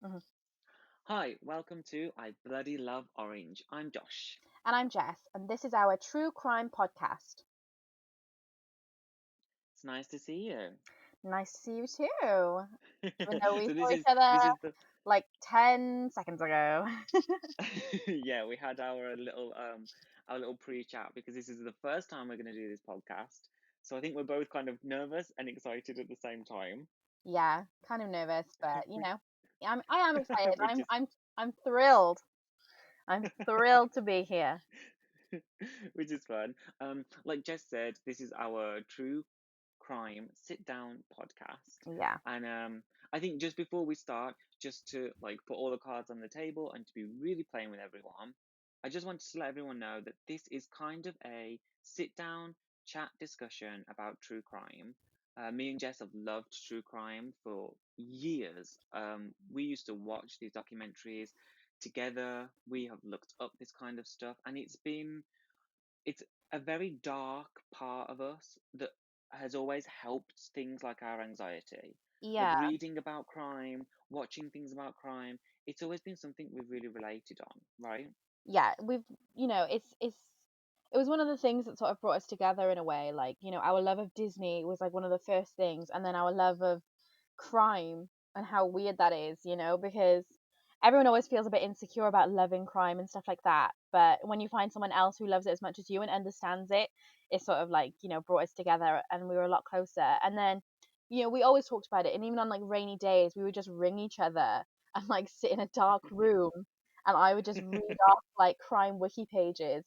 Mhm. Hi, welcome to I Bloody Love Orange. I'm Josh. And I'm Jess, and this is our true crime podcast. It's nice to see you. Nice to see you too, even though we So saw this each is other this is the like 10 seconds ago. yeah, we had our little pre-chat because this is the first time we're going to do this podcast. So I think we're both kind of nervous and excited at the same time. Yeah, kind of nervous, but Which, I am excited. which is I'm thrilled. I'm thrilled to be here. which is fun. Like Jess said, this is our true crime sit down podcast. Yeah. And I think just before we start, just to like put all the cards on the table and to be really plain with everyone, I just wanted to let everyone know that this is kind of a sit down chat discussion about true crime. Me and Jess have loved true crime for years. We used to watch these documentaries together. We have looked up this kind of stuff, and it's a very dark part of us that has always helped things like our anxiety. Like Yeah. reading about crime, watching things about crime, it's always been something we've really related on, right? Yeah, it's it was one of the things that sort of brought us together in a way. Like, our love of Disney was like one of the first things, and then our love of crime and how weird that is, because everyone always feels a bit insecure about loving crime and stuff like that. But when you find someone else who loves it as much as you and understands it, it sort of like, brought us together and we were a lot closer. And then, we always talked about it. And even on like rainy days, we would just ring each other and like sit in a dark room and I would just read off like crime wiki pages.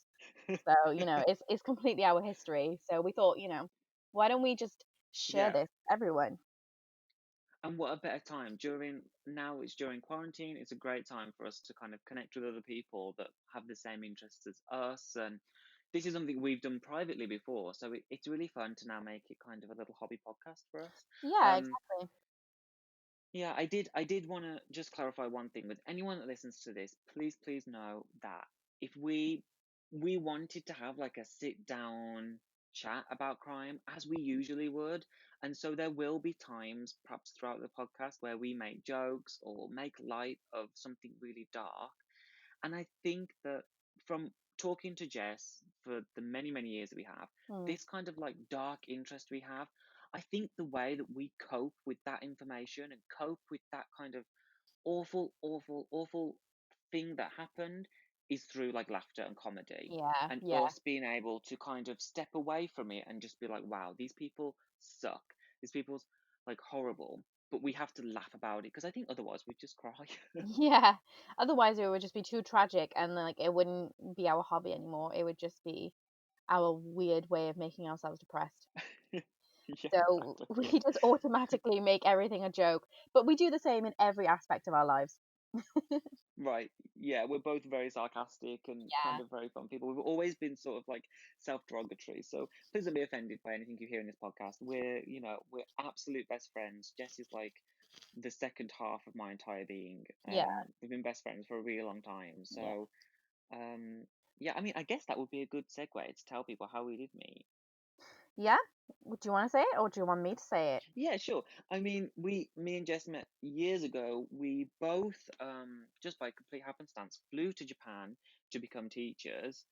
So, it's completely our history. So we thought, why don't we just share Yeah. this with everyone? And what a better time it's during quarantine. It's a great time for us to kind of connect with other people that have the same interests as us. And this is something we've done privately before. So it's really fun to now make it kind of a little hobby podcast for us. Yeah, Um, exactly. Yeah, I did want to just clarify one thing with anyone that listens to this. Please know that if we wanted to have like a sit down chat about crime as we usually would, and so there will be times perhaps throughout the podcast where we make jokes or make light of something really dark. And I think that from talking to Jess for the many years that we have, Hmm. this kind of like dark interest we have, I think the way that we cope with that information and cope with that kind of awful thing that happened is through like laughter and comedy Yeah, and yeah. us being able to kind of step away from it and just be like, wow, these people suck. These people's like horrible. But we have to laugh about it because I think otherwise we'd just cry. Yeah. Otherwise, it would just be too tragic and like it wouldn't be our hobby anymore. It would just be our weird way of making ourselves depressed. Yeah, So exactly. we just automatically make everything a joke, but we do the same in every aspect of our lives. Right. Yeah, we're both very sarcastic and kind Yeah. of very fun people. We've always been sort of like self-derogatory. So please don't be offended by anything you hear in this podcast. We're absolute best friends. Jess is like the second half of my entire being. Yeah. We've been best friends for a really long time. Yeah. So, um, yeah, I mean, I guess that would be a good segue to tell people how we did meet. Yeah? Do you want to say it or do you want me to say it? Yeah, sure. I mean, me and Jess met years ago. We both, just by complete happenstance, flew to Japan to become teachers,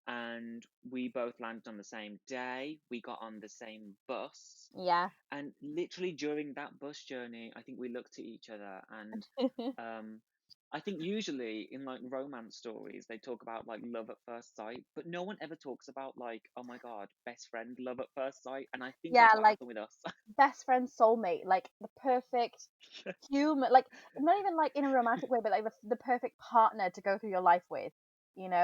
and we both landed on the same day. We got on the same bus, Yeah. and literally during that bus journey, I think we looked at each other, and um, I think usually in like romance stories, they talk about like love at first sight, but no one ever talks about like, oh my God, best friend love at first sight, and I think Yeah, that's what like happened with us. best friend soulmate, like the perfect human, like not even like in a romantic way, but like the perfect partner to go through your life with,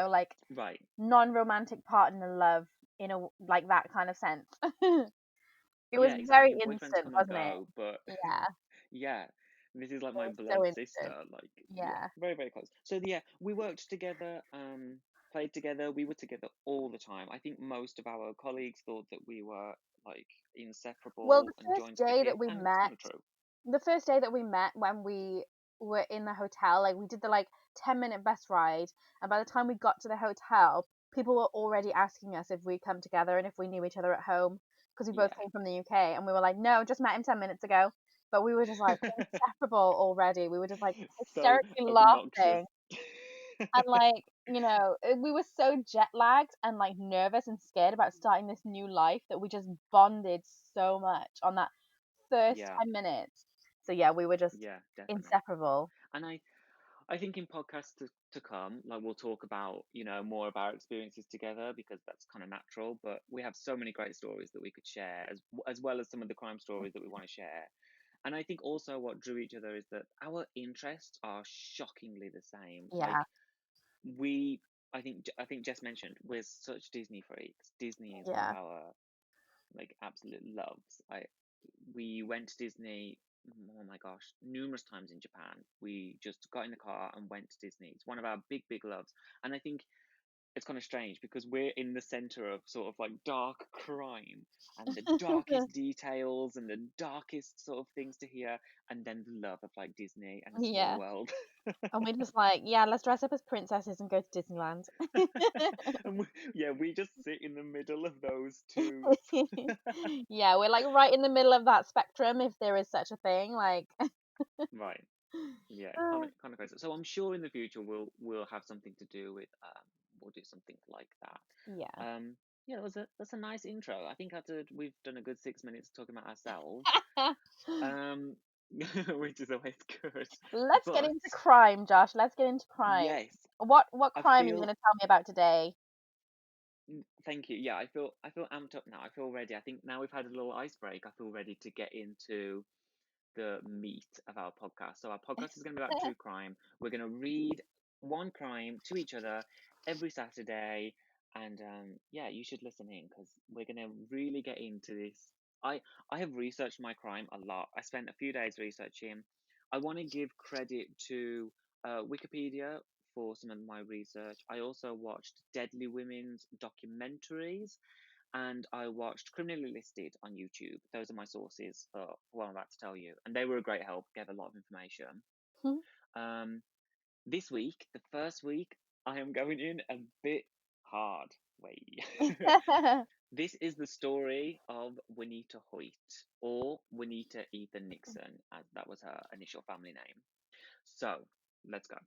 like Right. non-romantic partner love in a like that kind of sense. It was Yeah, exactly. very A boyfriend to instant, come and wasn't it? go, but Yeah, yeah, this is like it my was so blood instant. sister. Like, yeah, Yeah, very close. So yeah, we worked together, played together. We were together all the time. I think most of our colleagues thought that we were like well, inseparable and joined at the day that hip, we and it's met kind of true. the first day that we met when we were in the hotel, like we did the like 10-minute bus ride, and by the time we got to the hotel, people were already asking us if we'd come together and if we knew each other at home because we both Yeah, came from the UK, and we were like, no, just met him 10 minutes ago. but we were just like inseparable already. We were just like So hysterically obnoxious. laughing and like, we were so jet lagged and like nervous and scared about starting this new life that we just bonded so much on that first Yeah, 10 minutes. So yeah, we were just yeah, definitely. inseparable. And I think in podcasts to come, like we'll talk about, more of our experiences together because that's kind of natural. But we have so many great stories that we could share, as well as some of the crime stories that we want to share. And I think also what drew each other is that our interests are shockingly the same. Yeah, Like we, I think Jess mentioned we're such Disney freaks. Disney is one of yeah. our like absolute loves. I We went to Disney. Oh my gosh, numerous times in Japan. We just got in the car and went to Disney. It's one of our big, big loves. And I think it's kind of strange because we're in the center of sort of like dark crime and the darkest details and the darkest sort of things to hear, and then the love of like Disney and a small Yeah. world. And we're just like, yeah, let's dress up as princesses and go to Disneyland. And yeah, we just sit in the middle of those two. Yeah, we're like right in the middle of that spectrum if there is such a thing. Like, Right. Yeah, kind uh, of kind of crazy. So I'm sure in the future we'll have something to do with we'll do something like that. yeah. Yeah, that's a nice intro. I think after we've done a good 6 minutes talking about ourselves, um, which is always good. Let's get But into crime, Josh. Let's get into crime. yes, What I crime are you going feel. to tell me about today? Thank you. Yeah, I feel amped up now. I feel ready. I think now we've had a little ice break. I feel ready to get into the meat of our podcast. So our podcast is going to be about true crime. We're going to read one crime to each other every Saturday, and yeah, you should listen in because we're going to really get into this. I have researched my crime a lot. I spent a few days researching. I want to give credit to Wikipedia for some of my research. I also watched Deadly Women's documentaries and I watched Criminally Listed on YouTube. Those are my sources for what I'm about to tell you, and they were a great help. Gave a lot of information. Um, this week, the first week, I am going in a bit hard. Wait. This is the story of Juanita Hoyt, or Juanita Ethan Nixon, as that was her initial family name. So, let's go.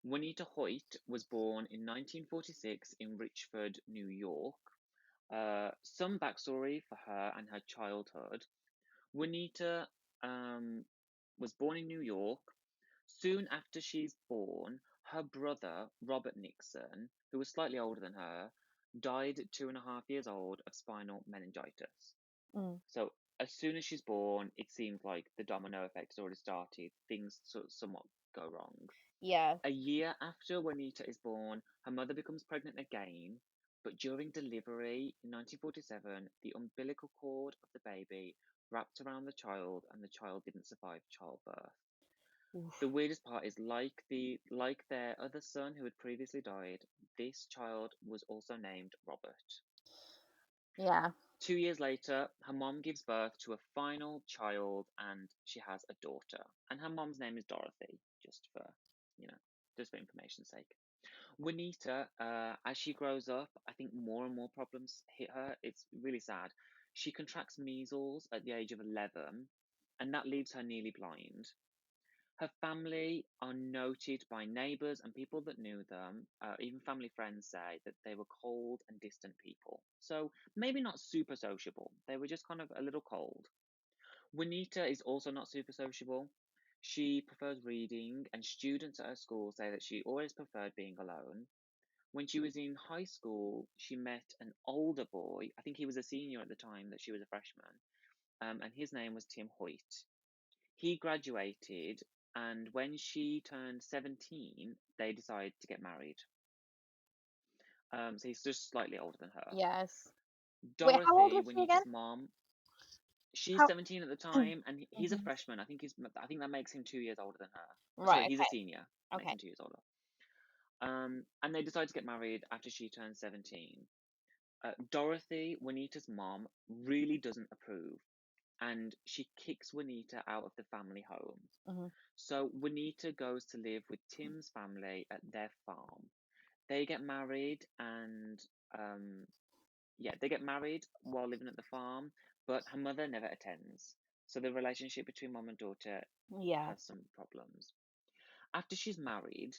Juanita Hoyt was born in 1946 in Richford, New York. Some backstory for her and her childhood. Juanita was born in New York. Soon after she's born, her brother, Robert Nixon, who was slightly older than her, died at 2.5 years old of spinal meningitis. Mm, So, as soon as she's born, it seems like the domino effect has already started. Things sort of somewhat go wrong. yeah. A year after Juanita is born, her mother becomes pregnant again, but during delivery in 1947, the umbilical cord of the baby wrapped around the child and the child didn't survive childbirth. The Oof. weirdest part is like their other son who had previously died, this child was also named Robert. Yeah. 2 years later, her mom gives birth to a final child and she has a daughter. And her mom's name is Dorothy, you know, just for information's sake. Juanita, as she grows up, I think more and more problems hit her. It's really sad. She contracts measles at the age of 11, and that leaves her nearly blind. Her family are noted by neighbours and people that knew them, even family friends say that they were cold and distant people. So maybe not super sociable. They were just kind of a little cold. Juanita is also not super sociable. She prefers reading, and students at her school say that she always preferred being alone. When she was in high school, she met an older boy. I think he was a senior at the time that she was a freshman, and his name was Tim Hoyt. He graduated, and when she turned 17, they decided to get married. So he's just slightly older than her. Yes. Wait, how old Dorothy, was she again? Juanita's mom, she's How? 17 at the time, and he's a Mhm. freshman. I think that makes him 2 years older than her. Sorry, Right. he's a Okay. senior. Makes Okay. him 2 years older. And they decided to get married after she turned 17. Dorothy, Juanita's mom, really doesn't approve, and she kicks Juanita out of the family home. Hmm. So Juanita goes to live with Tim's family at their farm. They get married and yeah, they get married while living at the farm, but her mother never attends. So the relationship between mom and daughter Yeah. has some problems. After she's married,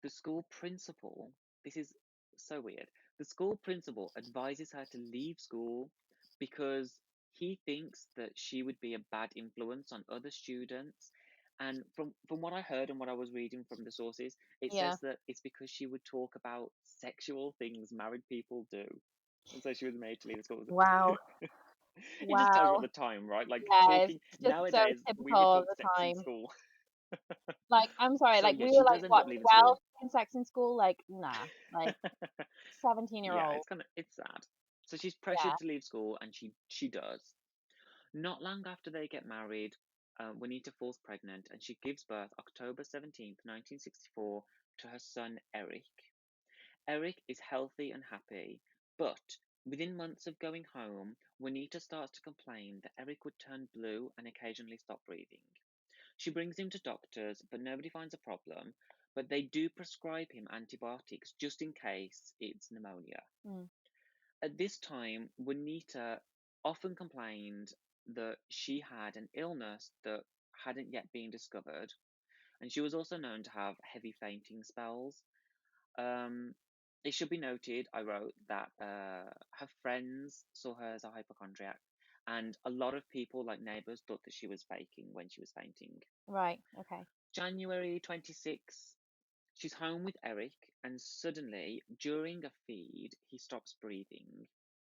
the school principal, this is so weird, the school principal advises her to leave school because he thinks that she would be a bad influence on other students. And from what I heard and what I was reading from the sources, it Yeah. says that it's because she would talk about sexual things married people do. And so she was made to leave the school. Wow. It just tells you at Wow. the time, right? Like Yeah, it's talking just so nowadays, we would typical of talk the sex in time. school. Like, I'm sorry, So like, yeah, we she were, does like, end up what, leaving 12 school. in sex in school? Like, nah. Like, Yeah, 17-year-old. it's sad. So she's Yeah. pressured to leave school, and she does. Not long after they get married, Juanita falls pregnant, and she gives birth October 17th, 1964, to her son Eric. Eric is healthy and happy, but within months of going home, Juanita starts to complain that Eric would turn blue and occasionally stop breathing. She brings him to doctors, but nobody finds a problem. But they do prescribe him antibiotics just in case it's pneumonia. Mm. At this time, Juanita often complained that she had an illness that hadn't yet been discovered, and she was also known to have heavy fainting spells. Um, it should be noted, I wrote, that her friends saw her as a hypochondriac, and a lot of people, like neighbours, thought that she was faking when she was fainting. Right. Okay. January 26th, she's home with Eric, and suddenly, during a feed, he stops breathing.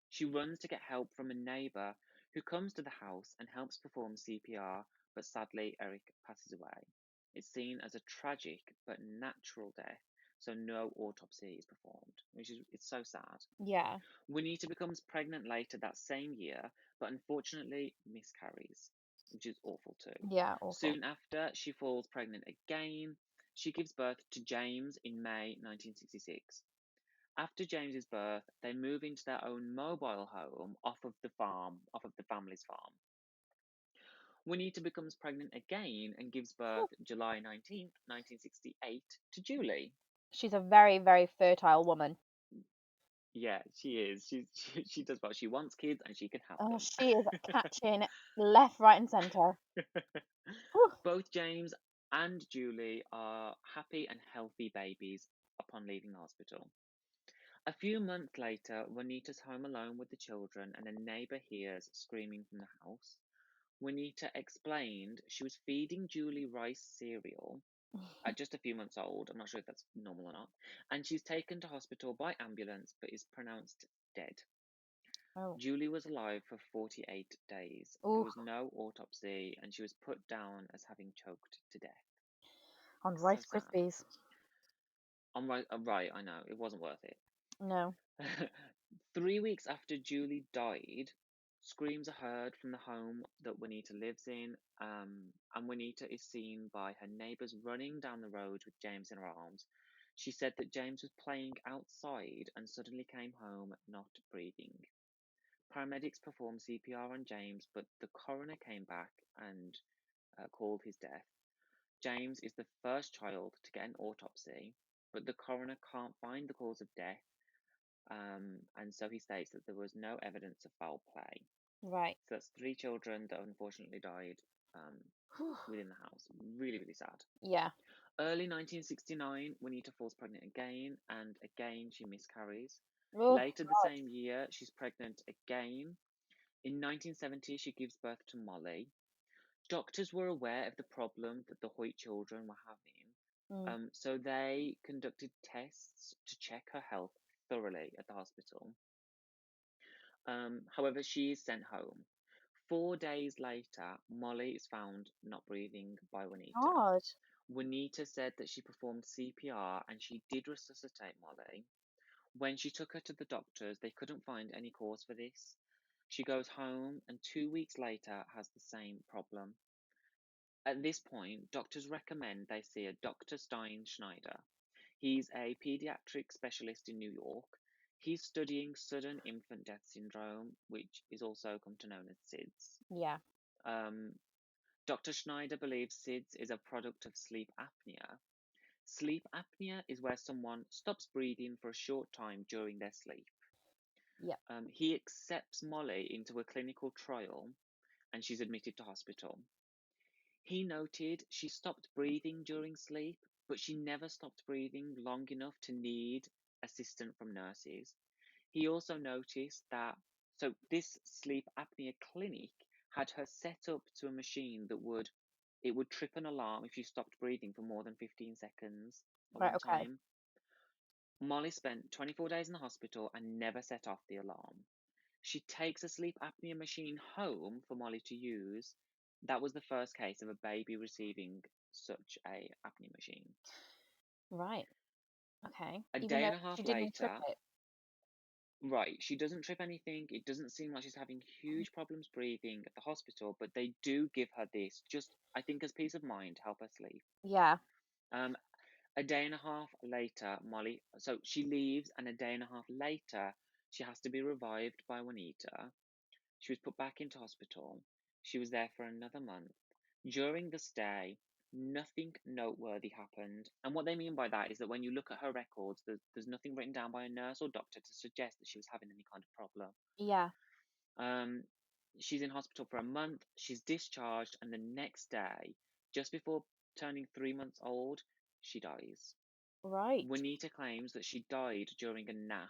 She runs to get help from a neighbour who comes to the house and helps perform CPR, but sadly, Eric passes away. It's seen as a tragic but natural death, so no autopsy is performed, which is it's so sad. Yeah. Juanita becomes pregnant later that same year, but unfortunately miscarries, which is awful too. Yeah, awful. Soon after, she falls pregnant again. She gives birth to James in May 1966. After James's birth, they move into their own mobile home off of the family's farm. Juanita becomes pregnant again and gives Whew. birth July 19th, 1968 to Julie. She's a very, very fertile woman. Yeah, she is. She does what she wants kids and she can have Oh, them. she is catching left, right, and centre. Whew. Both James and Julie are happy and healthy babies upon leaving the hospital. A few months later, Juanita's home alone with the children and a neighbor hears screaming from the house. Juanita explained she was feeding Julie rice cereal at just a few months old. I'm not sure if that's normal or not. And she's taken to hospital by ambulance but is pronounced dead. Oh. Julie was alive for 48 days. There Ooh, was no autopsy and she was put down as having choked to death. on So Rice sad. Krispies. I'm right, I know, it wasn't worth it. No. 3 weeks after Julie died, screams are heard from the home that Juanita lives in, and Juanita is seen by her neighbours running down the road with James in her arms. She said that James was playing outside and suddenly came home not breathing. Paramedics performed CPR on James, but the coroner came back and called his death. James is the first child to get an autopsy, but the coroner can't find the cause of death, and so he states that there was no evidence of foul play. Right. So that's three children that unfortunately died um, Whew. within the house. Really, really sad. Yeah. Early 1969, Juanita falls pregnant again, and again she miscarries. Oh, Later the God. same year, she's pregnant again. In 1970, she gives birth to Molly. Doctors were aware of the problem that the Hoyt children were having, Mm. so they conducted tests to check her health thoroughly at the hospital. However, she is sent home. 4 days later, Molly is found not breathing by Juanita. God. Juanita said that she performed CPR and she did resuscitate Molly. When she took her to the doctors, they couldn't find any cause for this. She goes home and 2 weeks later has the same problem. At this point, doctors recommend they see a Dr. Stein Schneider. He's a pediatric specialist in New York. He's studying sudden infant death syndrome, which is also come to known as SIDS. Yeah. Um, Dr. Schneider believes SIDS is a product of sleep apnea. Sleep apnea is where someone stops breathing for a short time during their sleep. Yeah. He accepts Molly into a clinical trial, and she's admitted to hospital. He noted she stopped breathing during sleep, but she never stopped breathing long enough to need assistance from nurses. He also noticed that this sleep apnea clinic had her set up to a machine that would trip an alarm if you stopped breathing for more than 15 seconds at Right, one okay. time. Molly spent 24 days in the hospital and never set off the alarm. She takes a sleep apnea machine home for Molly to use. That was the first case of a baby receiving such a apnea machine. Right. Okay. A Even day though and a she half didn't trip later, it? right, she doesn't trip anything. It doesn't seem like she's having huge problems breathing at the hospital, but they do give her this just, I think, as peace of mind to help her sleep. Yeah. Um, a day and a half later, so she leaves, and a day and a half later, she has to be revived by Juanita. She was put back into hospital. She was there for another month. During the stay, nothing noteworthy happened. And what they mean by that is that when you look at her records, there's nothing written down by a nurse or doctor to suggest that she was having any kind of problem. Yeah. Um, she's in hospital for a month. She's discharged, and the next day, just before turning 3 months old, she dies. Right. Juanita claims that she died during a nap,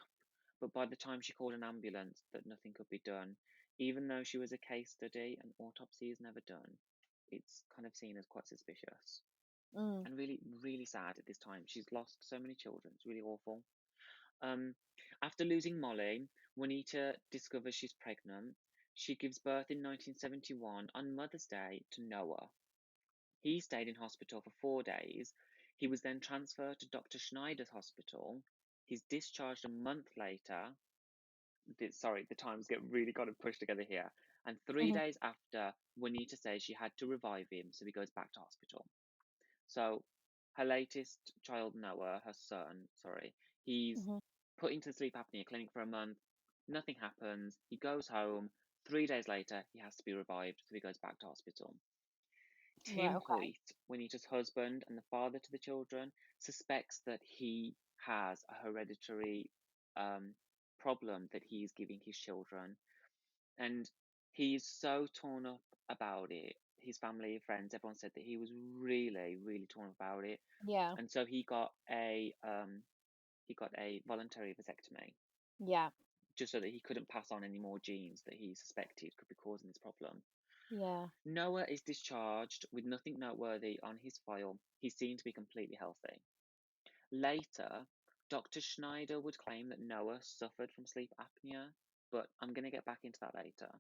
but by the time she called an ambulance, that nothing could be done. Even though she was a case study, an autopsy is never done. It's kind of seen as quite suspicious Mm. and really, really sad at this time. She's lost so many children. It's really awful. Um, After losing Molly, Juanita discovers she's pregnant. She gives birth in 1971 on Mother's Day to Noah. He stayed in hospital for 4 days. He was then transferred to Dr. Schneider's hospital. He's discharged a month later. Sorry, the times get really kind of pushed together here. And three Mhm. days after, Juanita says she had to revive him, so he goes back to hospital. So her latest child, Noah, her son, sorry, he's Mhm. put into the sleep apnea clinic for a month. Nothing happens. He goes home. 3 days later, he has to be revived, so he goes back to hospital. Right, Tim okay. Hoyt, Juanita's husband and the father to the children, suspects that he has a hereditary um, problem that he's giving his children. And he's so torn up about it. His family, friends, everyone said that he was really, really torn about it. Yeah. And so he got a voluntary vasectomy Yeah. just so that he couldn't pass on any more genes that he suspected could be causing this problem. Yeah. Noah is discharged with nothing noteworthy on his file. He's seen to be completely healthy. Later, Dr. Schneider would claim that Noah suffered from sleep apnea, but I'm going to get back into that later.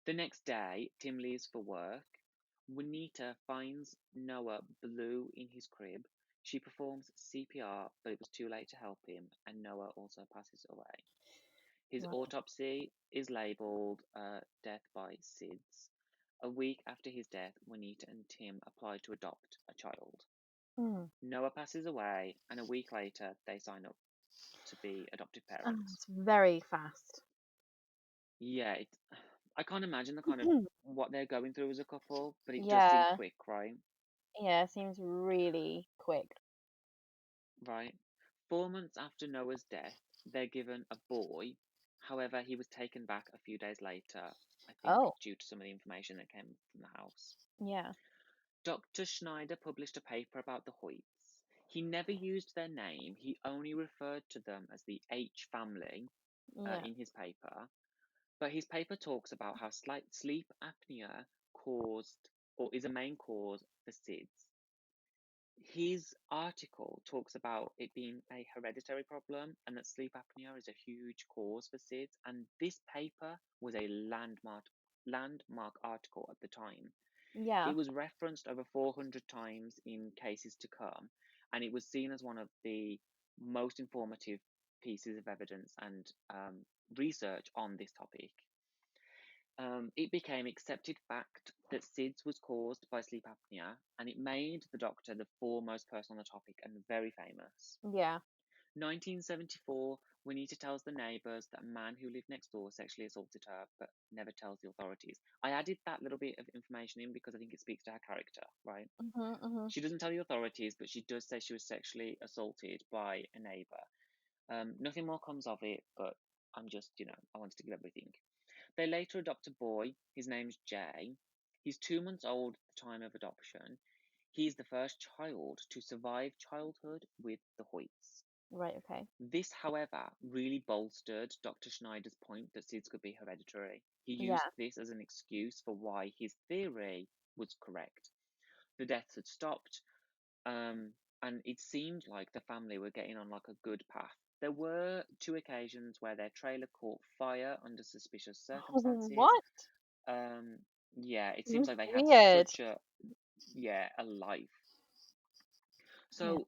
The next day, Tim leaves for work. Juanita finds Noah blue in his crib. She performs CPR, but it was too late to help him, and Noah also passes away. His Right. autopsy is labelled death by SIDS. A week after his death, Juanita and Tim apply to adopt a child. Mm. Noah passes away, and a week later, they sign up to be adoptive parents. It's very fast. Yeah, I can't imagine the kind of what they're going through as a couple, but it does seem Yeah. quick, right? Yeah, seems really quick. Right. 4 months after Noah's death, they're given a boy. However, he was taken back a few days later, I think, Oh, due to some of the information that came from the house. yeah. Dr. Schneider published a paper about the Hoyts. He never used their name, he only referred to them as the H family Yeah. in his paper. But his paper talks about how slight sleep apnea caused or is a main cause for SIDS. His article talks about it being a hereditary problem and that sleep apnea is a huge cause for SIDS. And this paper was a landmark article at the time. It Yeah. was referenced over 400 times in cases to come, and it was seen as one of the most informative pieces of evidence and research on this topic. It became accepted fact that SIDS was caused by sleep apnea, and it made the doctor the foremost person on the topic and very famous. Yeah. 1974, Juanita tells the neighbours that a man who lived next door sexually assaulted her, but never tells the authorities. I added that little bit of information in because I think it speaks to her character, right? Mhm. Mhm. She doesn't tell the authorities, but she does say she was sexually assaulted by a neighbour. Nothing more comes of it, but I wanted to give everything. They later adopt a boy. His name's Jay. He's 2 months old at the time of adoption. He's the first child to survive childhood with the Hoyts. Right, okay. This, however, really bolstered Dr. Schneider's point that SIDS could be hereditary. He used Yeah. this as an excuse for why his theory was correct. The deaths had stopped, and it seemed like the family were getting on like a good path. There were two occasions where their trailer caught fire under suspicious circumstances. What? Um, yeah, it seems Mm, like they had weird. such a life. Yeah. So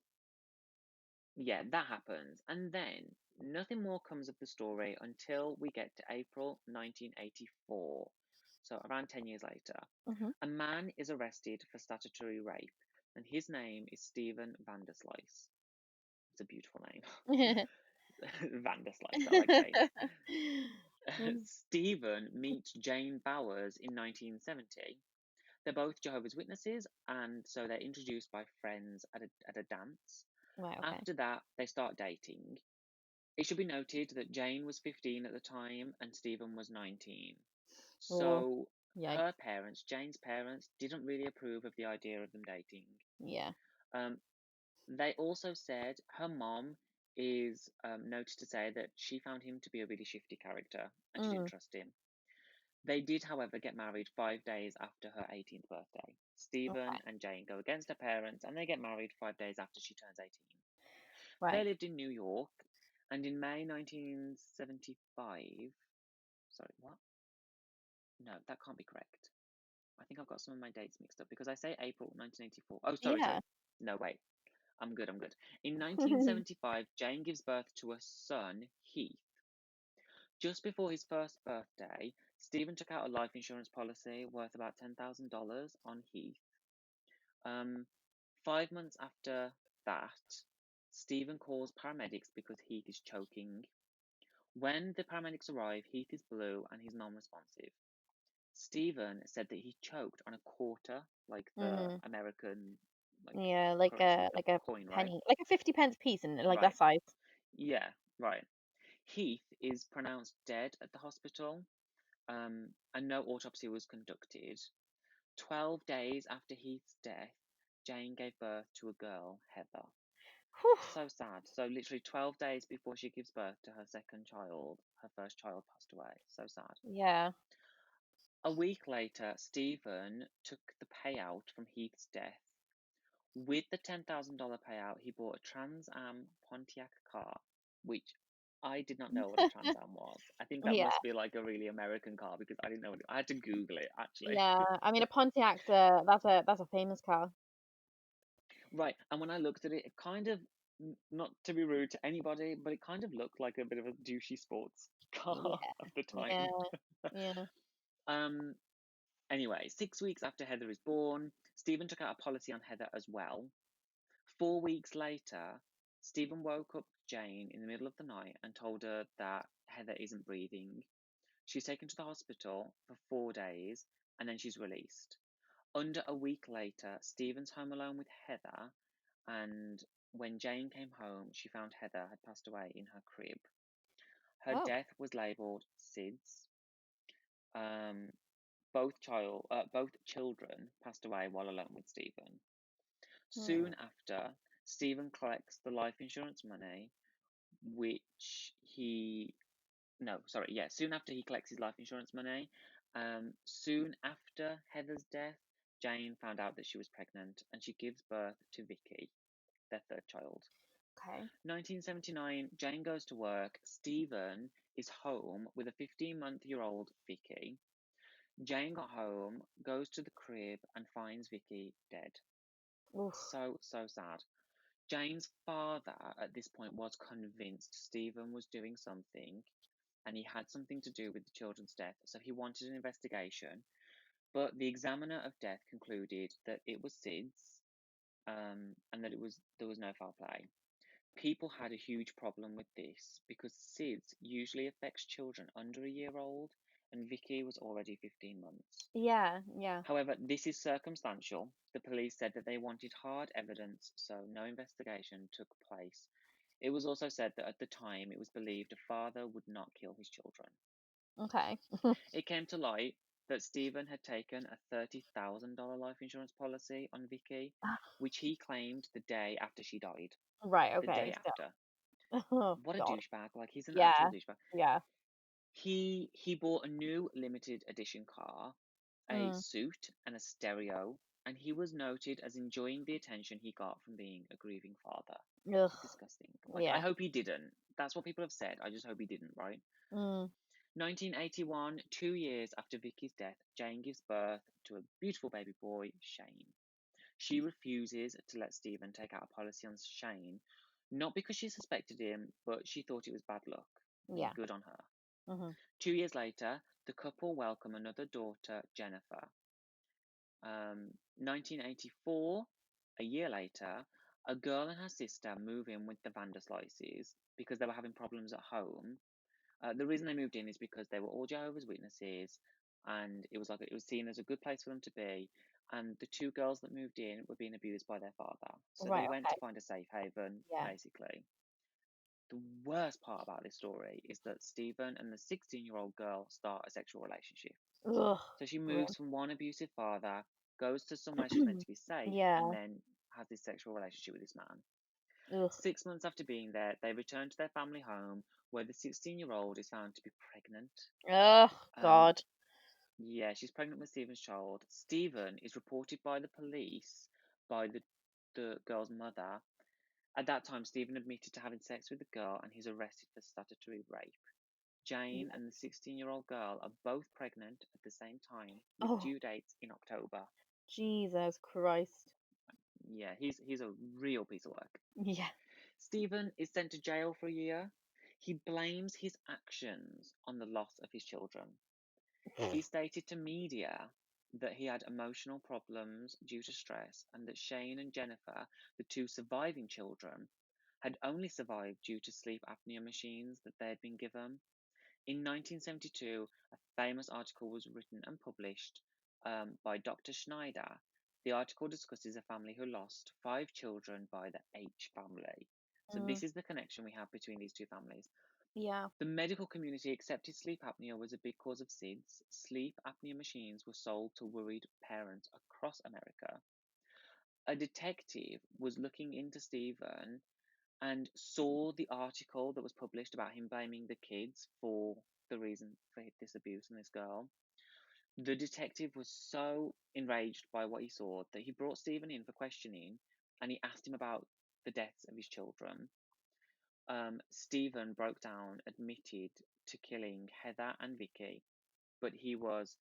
yeah, that happens. And then nothing more comes of the story until we get to April 1984. So around 10 years later, Mhm. a man is arrested for statutory rape, and his name is Stephen Vanderslice. It's a beautiful name. Vanderslice, I like saying it. Mhm. Stephen meets Jane Bowers in 1970. They're both Jehovah's Witnesses, and so they're introduced by friends at a dance. Right, okay. After that, they start dating. It should be noted that Jane was 15 at the time and Stephen was 19. Oh, So yikes. her parents, Jane's parents, didn't really approve of the idea of them dating. Yeah. Um, they also said her mom is noted to say that she found him to be a really shifty character and she didn't Mm, trust him. They did, however, get married 5 days after her 18th birthday. okay. Stephen and Jane go against her parents and they get married 5 days after she turns 18. They Right. lived in New York, and in May 1975, sorry, what? No, that can't be correct. I think I've got some of my dates mixed up because I say April 1984. Oh, sorry, Yeah. sorry. No, wait. I'm good, I'm good. In 1975, Jane gives birth to a son, Heath. Just before his first birthday, Stephen took out a life insurance policy worth about $10,000 on Heath. Um, 5 months after that, Stephen calls paramedics because Heath is choking. When the paramedics arrive, Heath is blue and he's non-responsive. Stephen said that he choked on a quarter, like the Mm, American like yeah, currency, the like a coin, right? penny, like a 50 pence piece, and like that Right. size. Yeah, right. Heath is pronounced dead at the hospital, and no autopsy was conducted. 12 days after Heath's death, Jane gave birth to a girl, Heather. Whew. So sad. So literally 12 days before she gives birth to her second child, her first child passed away. So sad. Yeah. A week later, Stephen took the payout from Heath's death. With the $10,000 payout, he bought a Trans Am Pontiac car, which I did not know what a Trans Am was. I think that Yeah. must be like a really American car because I didn't know I had to Google it actually. Yeah. I mean, a Pontiac's that's a famous car. Right, and when I looked at it, it kind of, not to be rude to anybody, but it kind of looked like a bit of a douchey sports car Yeah. of the Yeah. time. Yeah. um, Anyway, 6 weeks after Heather is born, Stephen took out a policy on Heather as well. 4 weeks later, Stephen woke up Jane in the middle of the night and told her that Heather isn't breathing. She's taken to the hospital for 4 days and then she's released. Under a week later, Stephen's home alone with Heather, and when Jane came home, she found Heather had passed away in her crib. Her Oh. death was labelled SIDS. Um, both children passed away while alone with Stephen. Hmm. Soon after, Stephen collects the life insurance money, which he no, sorry, yeah. Soon after he collects his life insurance money, soon after Heather's death, Jane found out that she was pregnant, and she gives birth to Vicky, their third child. Okay. 1979, Jane goes to work. Stephen is home with a 15-month-old Vicky. Jane got home, goes to the crib, and finds Vicky dead. Oof. So sad. Jane's father at this point was convinced Stephen was doing something and he had something to do with the children's death, so he wanted an investigation. But the examiner of death concluded that it was SIDS, and that there was no foul play. People had a huge problem with this because SIDS usually affects children under a year old, and Vicky was already 15 months. Yeah. Yeah. However, this is circumstantial. The police said that they wanted hard evidence, so no investigation took place. It was also said that at the time it was believed a father would not kill his children. Okay. It came to light that Stephen had taken a $30,000 life insurance policy on Vicky, which he claimed the day after she died. Right, The day okay, after. so oh What a god. douchebag. Like, he's an actual Yeah, douchebag. yeah. He bought a new limited edition car, a Mm. suit, and a stereo, and he was noted as enjoying the attention he got from being a grieving father. Ugh, Disgusting. Like, I yeah. hope he didn't. That's what people have said. I just hope he didn't, right? Mm, 1981, 2 years after Vicky's death, Jane gives birth to a beautiful baby boy, Shane. She refuses to let Stephen take out a policy on Shane, not because she suspected him, but she thought it was bad luck. I mean, yeah. good on her. Mhm. 2 years later, the couple welcome another daughter, Jennifer. 1984, a year later, a girl and her sister move in with the Vanderslices because they were having problems at home. The reason they moved in is because they were all Jehovah's Witnesses, and it was seen as a good place for them to be. And the two girls that moved in were being abused by their father, so they Right, went to okay. find a safe haven, Yeah. basically. The worst part about this story is that Stephen and the 16-year-old girl start a sexual relationship. Ugh, So she moves grim. from one abusive father, goes to somewhere she's meant to be safe, and Yeah. then has this sexual relationship with this man. Ugh. 6 months after being there, they return to their family home, where the 16-year-old is found to be pregnant. Ugh, Um, God. yeah, she's pregnant with Stephen's child. Stephen is reported by the police by the girl's mother. At that time, Stephen admitted to having sex with the girl, and he's arrested for statutory rape. Jane Yeah. and the 16-year-old girl are both pregnant at the same time, with Oh, due dates in October. Jesus Christ. Yeah, he's a real piece of work. Yeah. Stephen is sent to jail for a year. He blames his actions on the loss of his children. He stated to media that he had emotional problems due to stress and that Shane and Jennifer, the two surviving children, had only survived due to sleep apnea machines that they had been given. In 1972, a famous article was written and published by Dr. Schneider. The article discusses a family who lost 5 children by the H family. So, Mm, this is the connection we have between these two families. yeah. The medical community accepted sleep apnea was a big cause of SIDS. Sleep apnea machines were sold to worried parents across America. A detective was looking into Stephen and saw the article that was published about him blaming the kids for the reason for this abuse and this girl. The detective was so enraged by what he saw that he brought Stephen in for questioning and he asked him about the deaths of his children. Stephen broke down, admitted to killing Heather and Vicky, but he was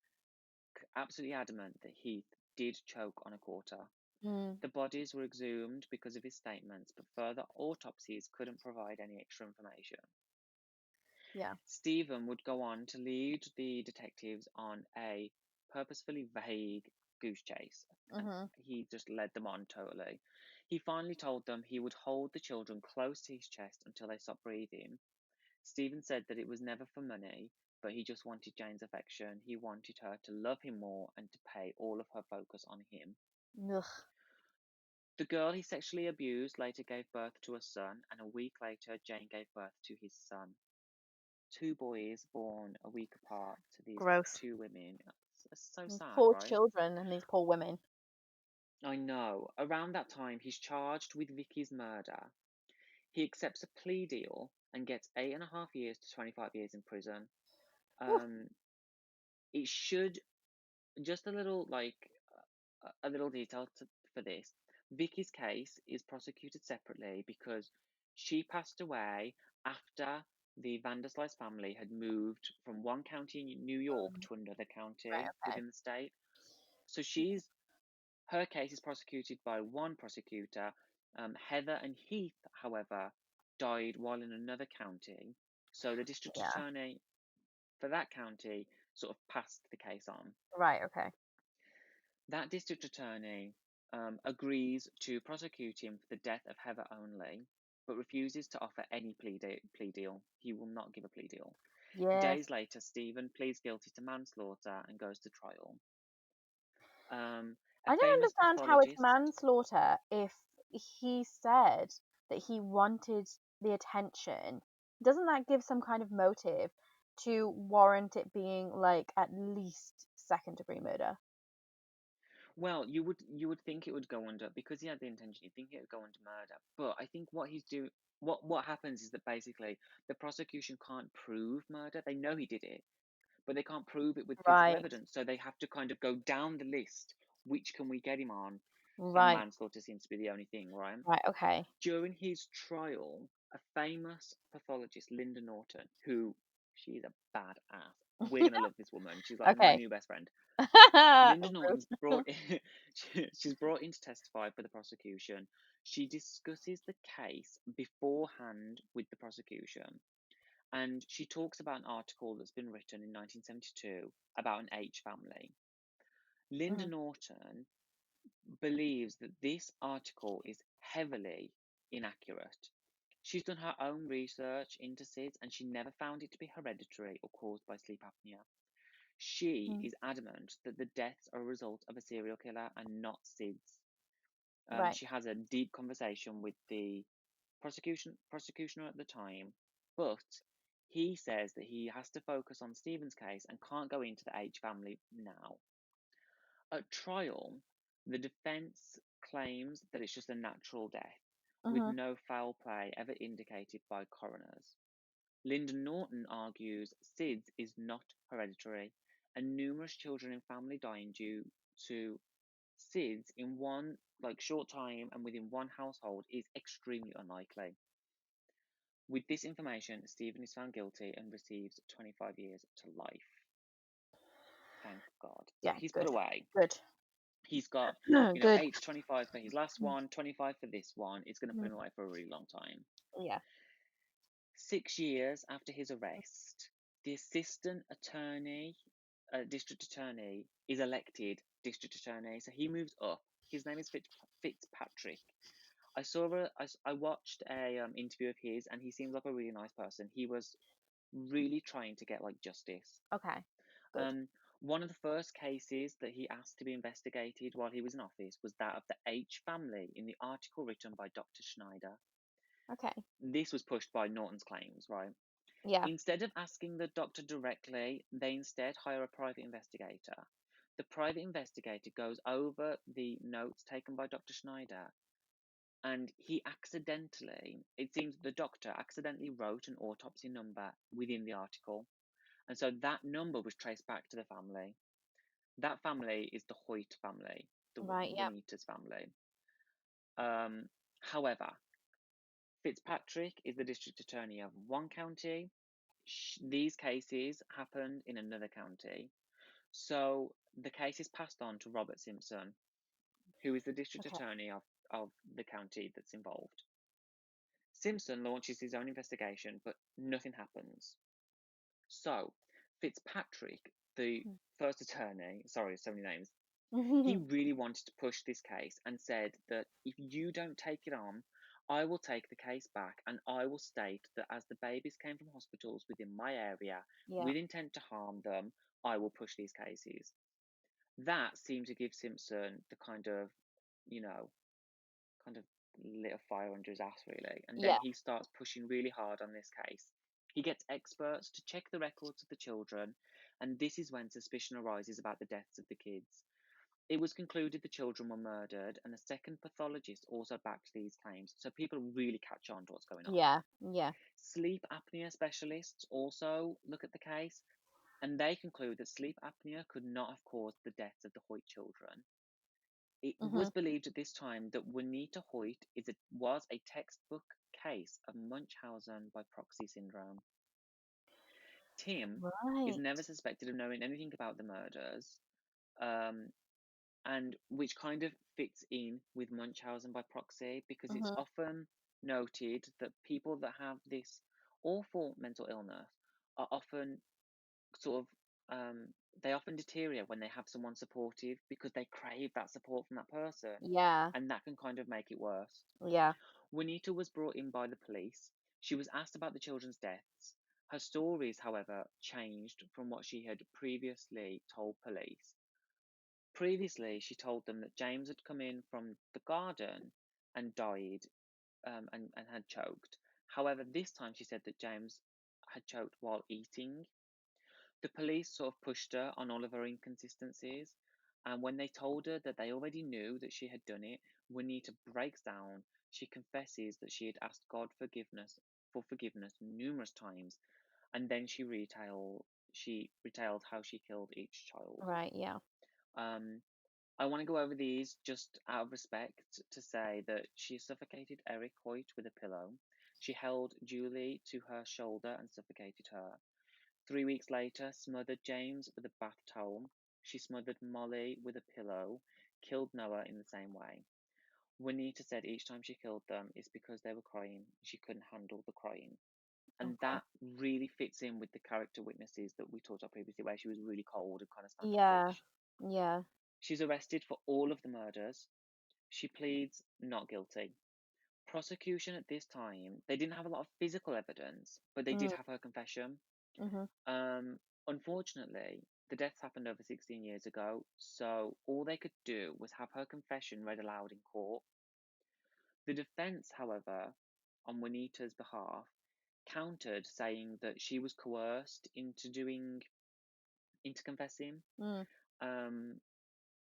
absolutely adamant that Heath did choke on a quarter. Mm, The bodies were exhumed because of his statements, but further autopsies couldn't provide any extra information. yeah. Stephen would go on to lead the detectives on a purposefully vague goose chase, and Mhm. he just led them on totally. He finally told them he would hold the children close to his chest until they stopped breathing. Stephen said that it was never for money, but he just wanted Jane's affection. He wanted her to love him more and to pay all of her focus on him. Ugh. The girl he sexually abused later gave birth to a son, and a week later, Jane gave birth to his son. Two boys born a week apart to these Gross. two women. It's so These sad, poor right? children and these poor women. I know. Around that time, he's charged with Vicky's murder. He accepts a plea deal and gets 8.5 years to 25 years in prison. Whew. Um, it should just a little a little detail for this. Vicky's case is prosecuted separately because she passed away after the Vanderslice family had moved from one county in New York Mm, to another right, county okay. within the state. So her case is prosecuted by one prosecutor. Heather and Heath, however, died while in another county. So the district Yeah. attorney for that county sort of passed the case on. Right, okay. That district attorney agrees to prosecute him for the death of Heather only, but refuses to offer any plea deal. He will not give a plea deal. Yes. Days later, Stephen pleads guilty to manslaughter and goes to trial. A I don't famous understand how it's pathologist. manslaughter if he said that he wanted the attention. Doesn't that give some kind of motive? to warrant it being like at least second degree murder? Well, you would think it would go under because he had the intention. You think it would go under murder, but I think what he's doing, what happens is that basically the prosecution can't prove murder. They know he did it, but they can't prove it with physical Right, evidence. So they have to kind of go down the list. Which can we get him on? And right, manslaughter seems to be the only thing, right? right. Okay. During his trial, a famous pathologist, Linda Norton, who she's a badass. We're gonna love this woman. She's like my Okay. new best friend. Linda Norton's Rude. brought in, she's brought in to testify for the prosecution. She discusses the case beforehand with the prosecution, and she talks about an article that's been written in 1972 about an H family. Linda Mhm, Norton believes that this article is heavily inaccurate. She's done her own research into SIDS and she never found it to be hereditary or caused by sleep apnea. She mhm. is adamant that the deaths are a result of a serial killer and not SIDS. Right. She has a deep conversation with the prosecutioner at the time, but he says that he has to focus on Stephen's case and can't go into the H family now. At trial, the defence claims that it's just a natural death, with Mhm. no foul play ever indicated by coroners. Linda Norton argues SIDS is not hereditary, and numerous children in family dying due to SIDS in one short time and within one household is extremely unlikely. With this information, Stephen is found guilty and receives 25 years to life. Thank God. So Yeah. he's put Good. away. Good. He's got, Good. 8 to 25 for his last one, 25 for this one. It's going to put Mhm. him away for a really long time. Yeah. 6 years after his arrest, the assistant attorney, district attorney, is elected district attorney. So he moves up. His name is Fitzpatrick. I watched a interview of his, and he seems like a really nice person. He was really trying to get justice. Okay. Good. Um, One of the first cases that he asked to be investigated while he was in office was that of the H family in the article written by Dr. Schneider. Okay. This was pushed by Norton's claims, right? Yeah. Instead of asking the doctor directly, they instead hire a private investigator. The private investigator goes over the notes taken by Dr. Schneider, and it seems the doctor accidentally wrote an autopsy number within the article. And so that number was traced back to the family. That family is the Hoyt family, the Right. Yeah. Juanitas family. However, Fitzpatrick is the district attorney of one county. These cases happened in another county. So the case is passed on to Robert Simpson, who is the district Okay. attorney of the county that's involved. Simpson launches his own investigation, but nothing happens. So Fitzpatrick, the first attorney, sorry, so many names, he Mhm. really wanted to push this case and said that if you don't take it on, I will take the case back and I will state that as the babies came from hospitals within my area Yeah. with intent to harm them, I will push these cases. That seemed to give Simpson the you know, kind of lit a fire under his ass, really. And then Yeah. he starts pushing really hard on this case. He gets experts to check the records of the children, and this is when suspicion arises about the deaths of the kids. It was concluded the children were murdered, and a second pathologist also backed these claims, so people really catch on to what's going on. Yeah. Yeah. Sleep apnea specialists also look at the case, and they conclude that sleep apnea could not have caused the deaths of the Hoyt children. It was Mhm. believed at this time that Juanita Hoyt was a textbook case of Munchausen by proxy syndrome. Tim is Right. never suspected of knowing anything about the murders, um, and which kind of fits in with Munchausen by proxy because it's Mhm. often noted that people that have this awful mental illness are often sort of they often deteriorate when they have someone supportive because they crave that support from that person, Yeah. and that can kind of make it worse. Yeah. Juanita was brought in by the police. She was asked about the children's deaths. Her stories, however, changed from what she had previously told police. Previously, she told them that James had come in from the garden and died, and had choked. However, this time she said that James had choked while eating. The police sort of pushed her on all of her inconsistencies, and when they told her that they already knew that she had done it, Juanita breaks down. She confesses that she had asked God forgiveness numerous times, and then she retailed how she killed each child. Right, yeah. Um, I want to go over these just out of respect to say that she suffocated Eric Hoyt with a pillow. She held Julie to her shoulder and suffocated her. 3 weeks later, smothered James with a bath towel. She smothered Molly with a pillow, killed Noah in the same way. Juanita said each time she killed them is because they were crying. She couldn't handle the crying. And Okay. that really fits in with the character witnesses that we talked about previously, where she was really cold and kind of Yeah. standoffish. Yeah. She's arrested for all of the murders. She pleads not guilty. Prosecution at this time, they didn't have a lot of physical evidence, but they did Mm, have her confession. mhm. Um, Unfortunately, the deaths happened over 16 years ago, so all they could do was have her confession read aloud in court. The defense, however, on Juanita's behalf, countered saying that she was coerced into confessing, Mm. um,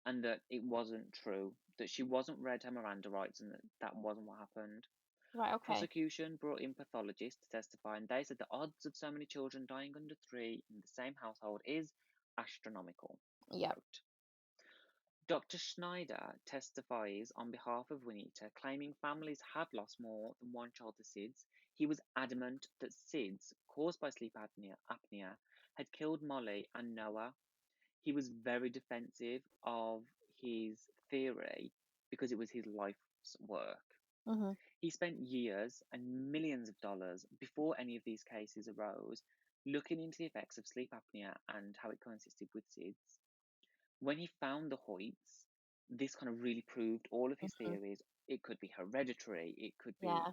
and that it wasn't true, that she wasn't read her Miranda rights, and that that wasn't what happened. Right, okay. Prosecution brought in pathologists to testify, and they said the odds of so many children dying under three in the same household is astronomical. Yeah. Quote. Dr. Schneider testifies on behalf of Juanita, claiming families have lost more than one child to SIDS. He was adamant that SIDS, caused by sleep apnea, had killed Molly and Noah. He was very defensive of his theory because it was his life's work. Mhm. He spent years and millions of dollars before any of these cases arose looking into the effects of sleep apnea and how it coexisted with SIDS. When he found the Hoyts, this kind of really proved all of his Mhm. theories. It could be hereditary, it could be, Yeah.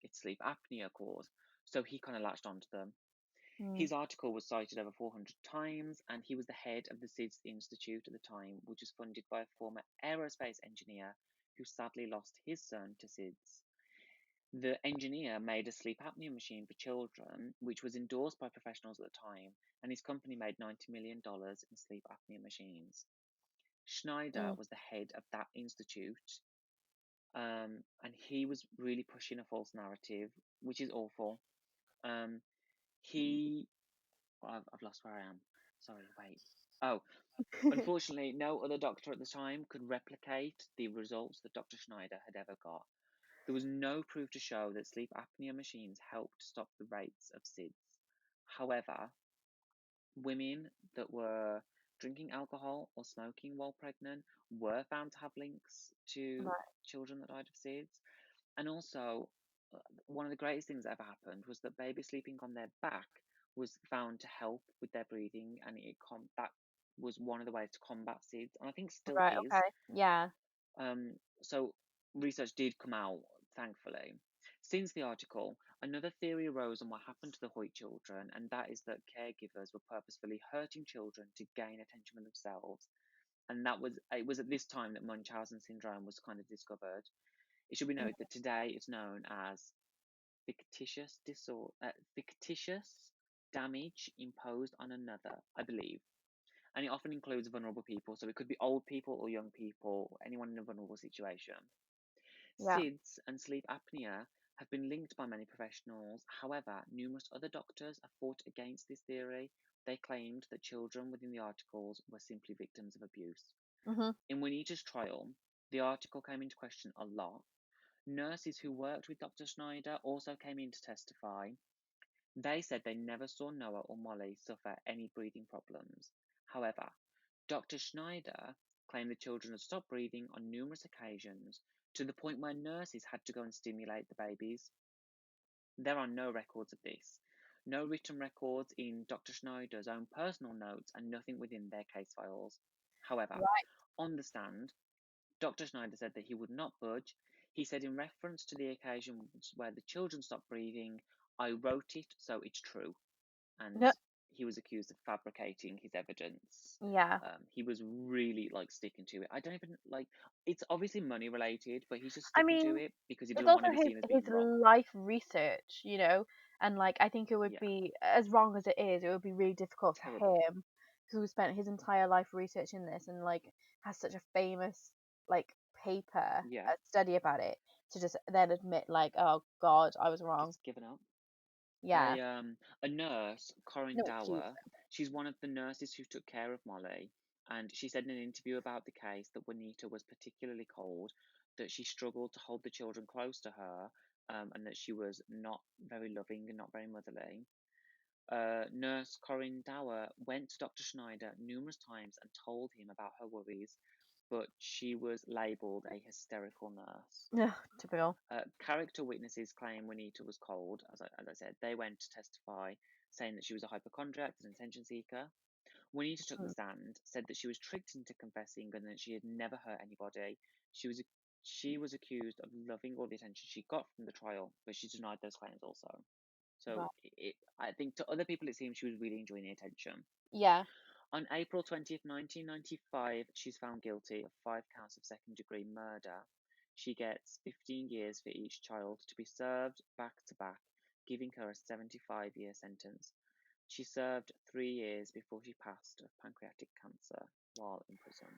it's sleep apnea cause. So he kind of latched onto them. Mm. His article was cited over 400 times, and he was the head of the SIDS Institute at the time, which was funded by a former aerospace engineer who sadly lost his son to SIDS. The engineer made a sleep apnea machine for children, which was endorsed by professionals at the time, and his company made $90 million in sleep apnea machines. Schneider Mm. was the head of that institute, and he was really pushing a false narrative, which is awful. Um, he, I've lost where I am. Sorry, wait. Oh, unfortunately, no other doctor at the time could replicate the results that Dr. Schneider had ever got. There was no proof to show that sleep apnea machines helped stop the rates of SIDS. However, women that were drinking alcohol or smoking while pregnant were found to have links to Right. children that died of SIDS. And also, one of the greatest things that ever happened was that babies sleeping on their back was found to help with their breathing, and that was one of the ways to combat SIDS, and I think still Right, is. okay. Yeah. So research did come out, thankfully. Since the article, another theory arose on what happened to the Hoyt children, and that is that caregivers were purposefully hurting children to gain attention for themselves. And it was at this time that Munchausen syndrome was kind of discovered. It should be Mm. noted that today it's known as fictitious damage imposed on another, I believe. And it often includes vulnerable people, so it could be old people or young people, anyone in a vulnerable situation. Yeah. SIDS and sleep apnea have been linked by many professionals. However, numerous other doctors have fought against this theory. They claimed that children within the articles were simply victims of abuse. Mhm. In Juanita's trial, the article came into question a lot. Nurses who worked with Dr. Schneider also came in to testify. They said they never saw Noah or Molly suffer any breathing problems. However, Dr. Schneider claimed the children had stopped breathing on numerous occasions to the point where nurses had to go and stimulate the babies. There are no records of this. No written records in Dr. Schneider's own personal notes and nothing within their case files. However, Right. on the stand, Dr. Schneider said that he would not budge. He said, in reference to the occasions where the children stopped breathing, I wrote it, so it's true. And No. he was accused of fabricating his evidence. Yeah. He was really like sticking to it. I don't even like it's obviously money related, but he's just I sticking to mean, it because he it's doesn't want also to be seen as his being wrong. life research, you know? And like I think it would Yeah, be as wrong as it would be really difficult for terrible. him who spent his entire life researching this and like has such a famous like paper, Yeah, a study about it, to just then admit like, oh God, I was wrong. just giving up. Yeah. A nurse, Corinne No excuse. Dower, she's one of the nurses who took care of Molly, and she said in an interview about the case that Juanita was particularly cold, that she struggled to hold the children close to her, and that she was not very loving and not very motherly. Nurse Corinne Dower went to Dr. Schneider numerous times and told him about her worries, but she was labelled a hysterical nurse. Ugh, typical. Character witnesses claim Juanita was cold. As I said, they went to testify, saying that she was a hypochondriac and attention seeker. Juanita took the Mm, stand, said that she was tricked into confessing and that she had never hurt anybody. She was she was accused of loving all the attention she got from the trial, but she denied those claims also. So right. I think to other people it seems she was really enjoying the attention. Yeah. On April 20th, 1995, she's found guilty of 5 counts of second-degree murder. She gets 15 years for each child to be served back to back, giving her a 75-year sentence. She served 3 years before she passed of pancreatic cancer while in prison.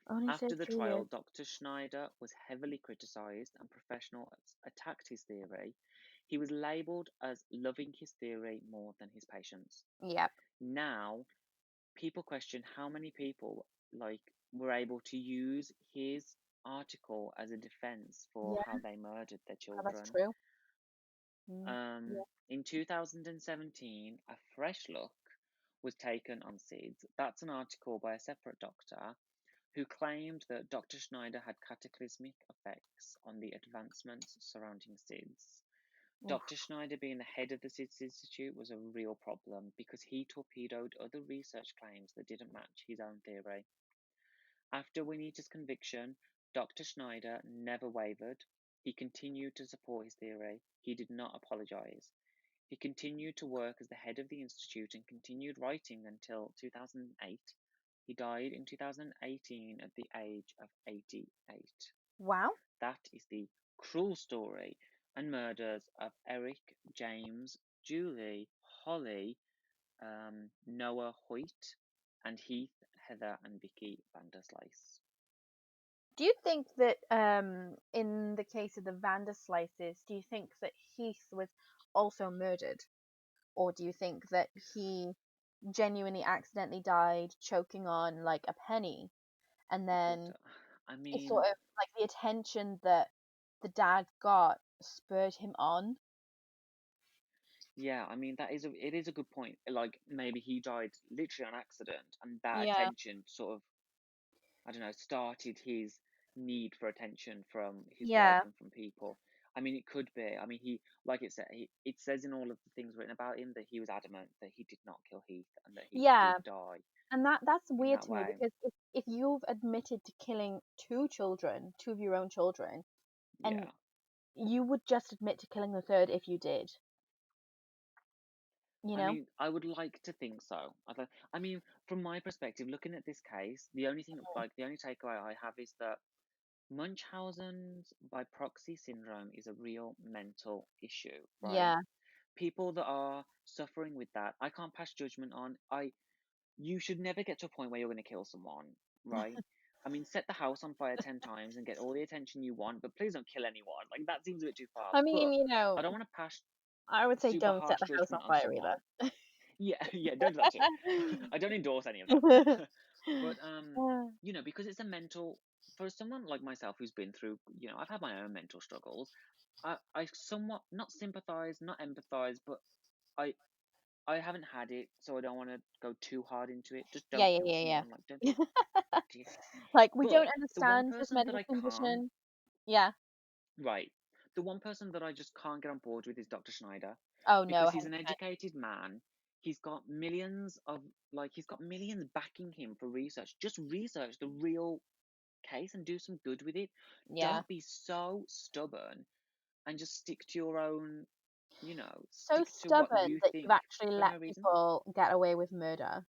Only After said the 3 years. trial, Dr. Schneider was heavily criticised and professionals attacked his theory. He was labelled as loving his theory more than his patients. Yep. Now, people question how many people were able to use his article as a defense for Yeah. how they murdered their Oh, that's children. true. Mm. Yeah. In 2017, a fresh look was taken on SIDS. That's an article by a separate doctor who claimed that Dr. Schneider had cataclysmic effects on the advancements surrounding SIDS. Dr. Oof. Schneider being the head of the SIDS Institute was a real problem because he torpedoed other research claims that didn't match his own theory. After Juanita's conviction, Dr. Schneider never wavered. He continued to support his theory. He did not apologize. He continued to work as the head of the institute and continued writing until 2008. He died in 2018 at the age of 88. Wow. That is the cruel story and murders of Eric, James, Julie, Holly, Noah Hoyt, and Heath, Heather, and Vicky Vanderslice. Do you think that in the case of the Vanderslices, do you think that Heath was also murdered? Or do you think that he genuinely accidentally died choking on like a penny and But then I it's sort mean, of like the attention that the dad got spurred him on? yeah, I mean it is a good point. Like maybe he died literally on accident, and that Yeah. attention sort of I don't know started his need for attention from his wife Yeah. and from people. I mean, it could be. I mean, it says in all of the things written about him that he was adamant that he did not kill Heath and that Heath Yeah. did die And that's in weird that to me way. because if you've admitted to killing two children, two of your own children, and Yeah. you would just admit to killing the third if you did, you I know? mean, I would like to think so. I mean, from my perspective, looking at this case, the only takeaway I have is that Munchausen's by proxy syndrome is a real mental issue, right? Yeah. People that are suffering with that, I can't pass judgment on. You should never get to a point where you're going to kill someone, right? I mean, set the house on fire 10 times and get all the attention you want, but please don't kill anyone. Like, that seems a bit too far. I mean, But I don't want to pass I would say super don't set harsh the house on judgment on fire either. someone. Yeah, yeah, don't do that too. I don't endorse any of that. But because it's a mental for someone like myself who's been through, I've had my own mental struggles. I somewhat not sympathize, not empathize, but I I haven't had it, so I don't want to go too hard into it. Just Yeah, don't yeah, kill yeah, someone, like don't yeah. be a dick. Like, we don't But the one understand his person that medical I can't, condition. Yeah. right, the one person that I just can't get on board with is Dr. Schneider Oh, no, because he's an 100%. educated man. He's got millions backing him for research. Just research the real case and do some good with it. Yeah. Don't be so stubborn and just stick to your own, So stick to what stubborn you that you've think actually for let no reason. people get away with murder.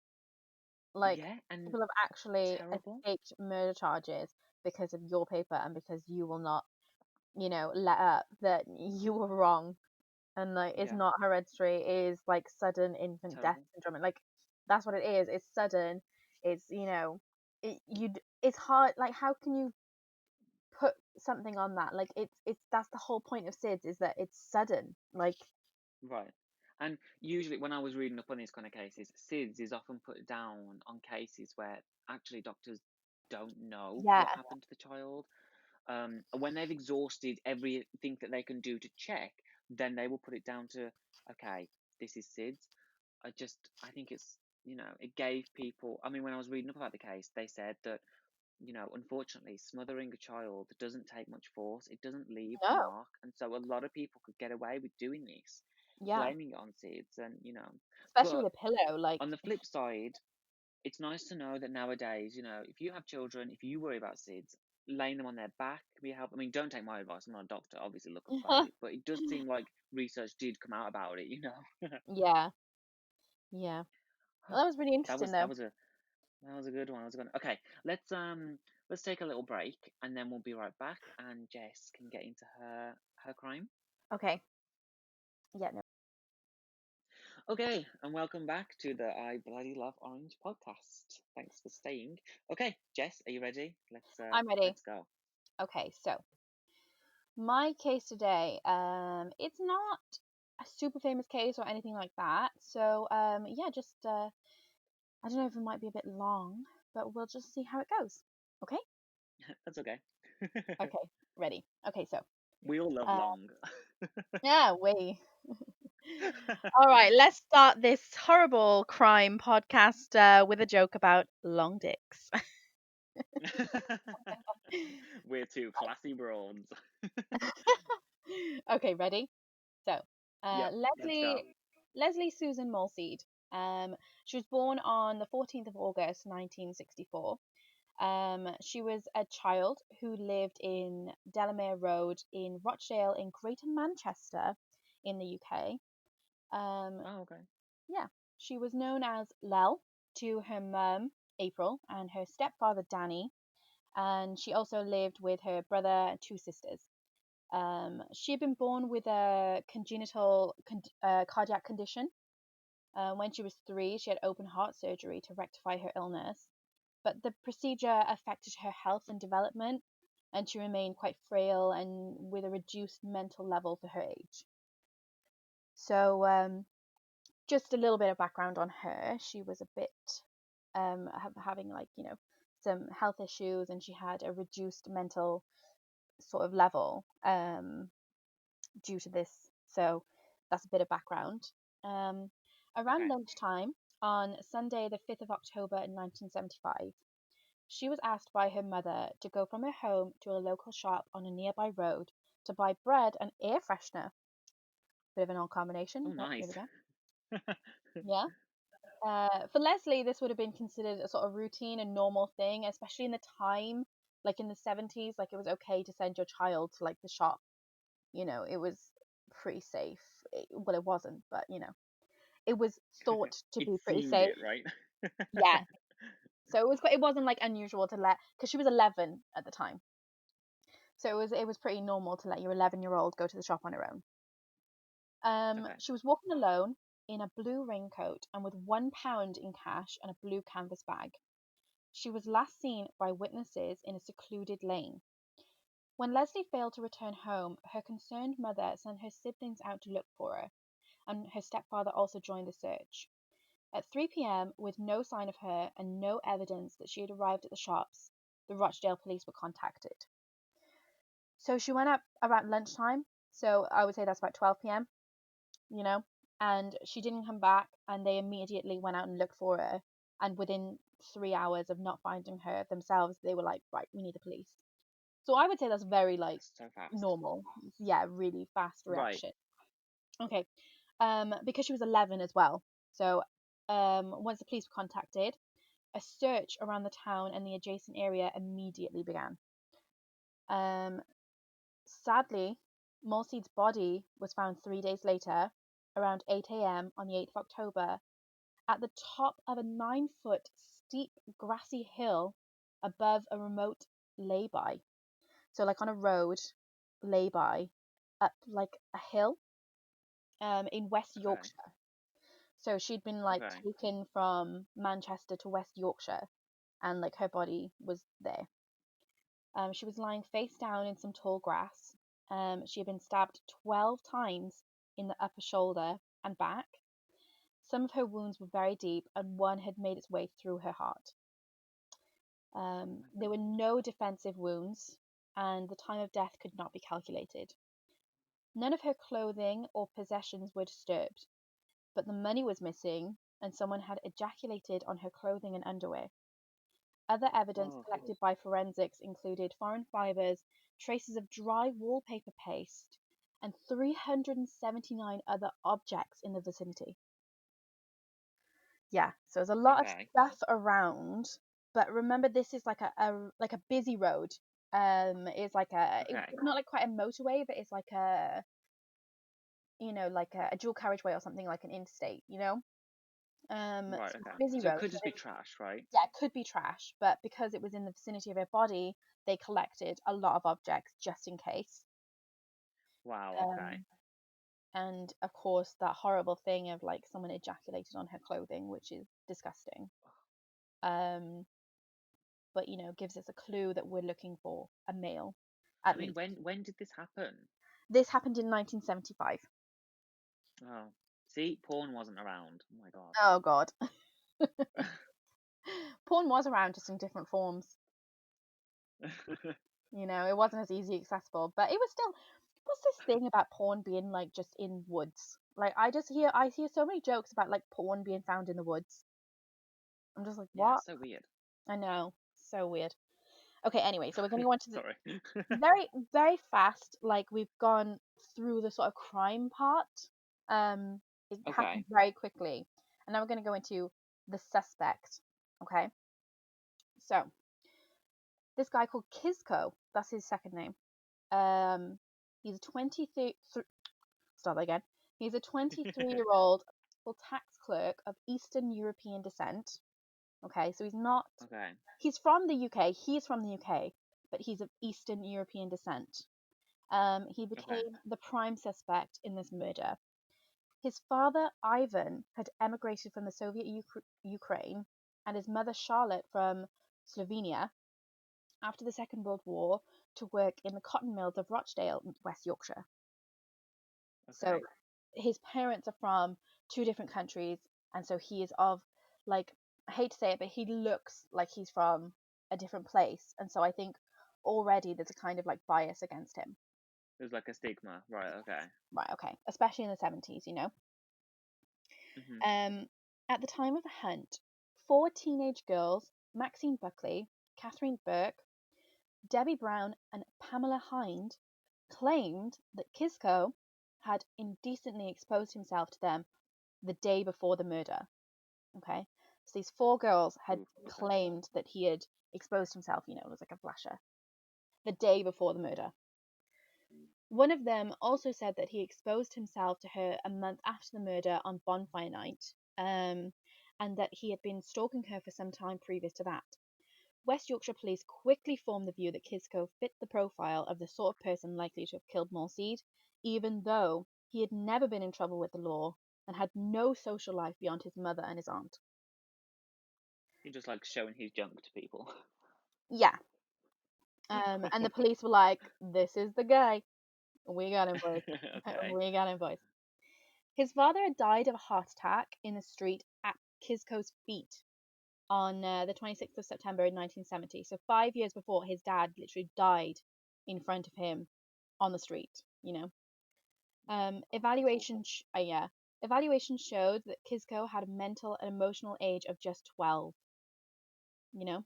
Like, Yeah, and people have actually terrible. escaped murder charges because of your paper and because you will not, let up that you were wrong. and like it's Yeah, not hereditary, it is like sudden infant death terrible. syndrome. And like that's what it is. It's sudden. It's it's hard. Like how can you put something on that? Like it's that's the whole point of SIDS is that it's sudden. Like Right. And usually, when I was reading up on these kind of cases, SIDS is often put down on cases where actually doctors don't know yeah, what happened to the child. When they've exhausted everything that they can do to check, then they will put it down to, okay, this is SIDS. I think it gave people. I mean, when I was reading up about the case, they said that, unfortunately, smothering a child doesn't take much force. It doesn't leave a no, mark, and so a lot of people could get away with doing this, yeah, blaming it on SIDS, and especially But with a pillow. Like on the flip side, it's nice to know that nowadays, if you have children, if you worry about SIDS, laying them on their back can be helpful. I mean, don't take my advice. I'm not a doctor. Obviously, look up about it, but it does seem like research did come out about it. yeah, yeah. Well, that was really That interesting was though. that was a that was a good one. That was a good. Okay, let's take a little break, and then we'll be right back, and Jess can get into her crime. Okay, yeah, no. Okay, and welcome back to the I Bloody Love Orange podcast. Thanks for staying. Okay, Jess, are you ready? I'm ready. Let's go. Okay, so my case today, it's not a super famous case or anything like that. So, yeah, just I don't know if it might be a bit long, but we'll just see how it goes. Okay? That's okay. Okay, ready. Okay, so, We all love uh, long. yeah, way. All right, let's start this horrible crime podcast with a joke about long dicks. We're two classy broads. Okay, ready? So, Yep, let's Leslie go. Leslie Susan Molseed. She was born on the 14th of August, 1964. She was a child who lived in Delamere Road in Rochdale in Greater Manchester in the UK. Um, Oh, okay. yeah, she was known as Lel to her mum, April, and her stepfather, Danny. And she also lived with her brother and two sisters. She had been born with a congenital cardiac condition. When she was 3, she had open heart surgery to rectify her illness, but the procedure affected her health and development, and she remained quite frail and with a reduced mental level for her age. So, just a little bit of background on her. She was a bit having like some health issues, and she had a reduced mental sort of level due to this. So that's a bit of background. Um, Around Okay. lunchtime on Sunday, the 5th of October in 1975, she was asked by her mother to go from her home to a local shop on a nearby road to buy bread and air freshener. Bit of an odd Oh, combination, but there nice. we go. Yeah. For Leslie, this would have been considered a sort of routine and normal thing, especially in the time, like in the 70s, like it was okay to send your child to like the shop. It was pretty safe. Well, it wasn't, but it was thought to It be pretty seemed safe. it, right? Yeah. So it wasn't like unusual to let because she was 11 at the time. So it was pretty normal to let your 11-year-old go to the shop on her own. Okay. She was walking alone in a blue raincoat and with £1 in cash and a blue canvas bag. She was last seen by witnesses in a secluded lane. When Leslie failed to return home, her concerned mother sent her siblings out to look for her, and her stepfather also joined the search. At 3 p.m., with no sign of her and no evidence that she had arrived at the shops, the Rochdale police were contacted. So she went up around lunchtime, so I would say that's about 12 p.m., you know, and she didn't come back, and they immediately went out and looked for her. And within 3 hours of not finding her themselves, they were like, right, we need the police. So I would say that's very like That's so fast. normal. Yeah, really fast Right. reaction. Okay. Because she was 11 as well. So once the police were contacted, a search around the town and the adjacent area immediately began. Um, Sadly, Molseed's body was found 3 days later, around 8 a.m. on the 8th of October, at the top of a 9-foot steep grassy hill above a remote lay-by. So, like on a road, lay-by, up like a hill. in West Okay. Yorkshire. So she'd been like Okay. taken from Manchester to West Yorkshire, and like her body was there. She was lying face down in some tall grass. She had been stabbed 12 times in the upper shoulder and back. Some of her wounds were very deep, and one had made its way through her heart. Oh my There God. were no defensive wounds, and the time of death could not be calculated. None of her clothing or possessions were disturbed, but the money was missing, and someone had ejaculated on her clothing and underwear. Other evidence Oh, collected by forensics included foreign fibers, traces of dry wallpaper paste, and 379 other objects in the vicinity. Yeah, so there's a lot of okay. stuff around, but remember this is like a busy road. It's like Okay. it's not like quite a motorway, but it's like a like a dual carriageway or something like an interstate, Right. so it's Okay. a busy So it road. could So just be trash, right? yeah, it could be trash, but because it was in the vicinity of her body, they collected a lot of objects just in case. Wow. Okay. Um, and of course, that horrible thing of like someone ejaculated on her clothing, which is disgusting. Um, but gives us a clue that we're looking for a male, I at mean, least. when did this happen? This happened in 1975. Oh, see, porn wasn't around. Oh my God. Oh God, porn was around just in different forms. It wasn't as easy accessible, but it was still. What's this thing about porn being like just in woods? Like I hear so many jokes about like porn being found in the woods. I'm just like, Yeah, what? it's so weird. I know, so weird. Okay, anyway, so we're gonna go on to the Sorry. very very fast. Like we've gone through the sort of crime part. It happened Okay. very quickly, and now we're gonna go into the suspect. Okay, so this guy called Kizko, that's his second name. Um, he's a 23. Start that again. He's a 23-year-old tax clerk of Eastern European descent. Okay, so he's not. Okay. He's from the UK. He's from the UK, but he's of Eastern European descent. He Okay. became the prime suspect in this murder. His father, Ivan, had emigrated from the Soviet Ukraine, and his mother, Charlotte, from Slovenia after the Second World War to work in the cotton mills of Rochdale, West Yorkshire. So Okay. his parents are from two different countries, and so he is of like I hate to say it, but he looks like he's from a different place, and so I think already there's a kind of like bias against him. There's like a stigma. Right. Okay. Right, okay. Especially in the 70s. Mhm. At the time of the hunt, four teenage girls, Maxine Buckley, Catherine Burke, Debbie Brown, and Pamela Hind, claimed that Kisco had indecently exposed himself to them the day before the murder. Okay, so these four girls had Oof. Okay. claimed that he had exposed himself, it was like a flasher, the day before the murder. One of them also said that he exposed himself to her a month after the murder on bonfire night, and that he had been stalking her for some time previous to that. West Yorkshire police quickly formed the view that Kisco fit the profile of the sort of person likely to have killed Morseed, even though he had never been in trouble with the law and had no social life beyond his mother and his aunt. He's just like showing his junk to people. Yeah, and the police were like, "This is the guy. We got him, boys. Okay. We got him, boys." His father had died of a heart attack in the street at Kisco's feet on the 26th of September in 1970. So 5 years before, his dad literally died in front of him on the street. Oh, that's awful. Yeah, evaluation showed that Kisco had a mental and emotional age of just 12. You know,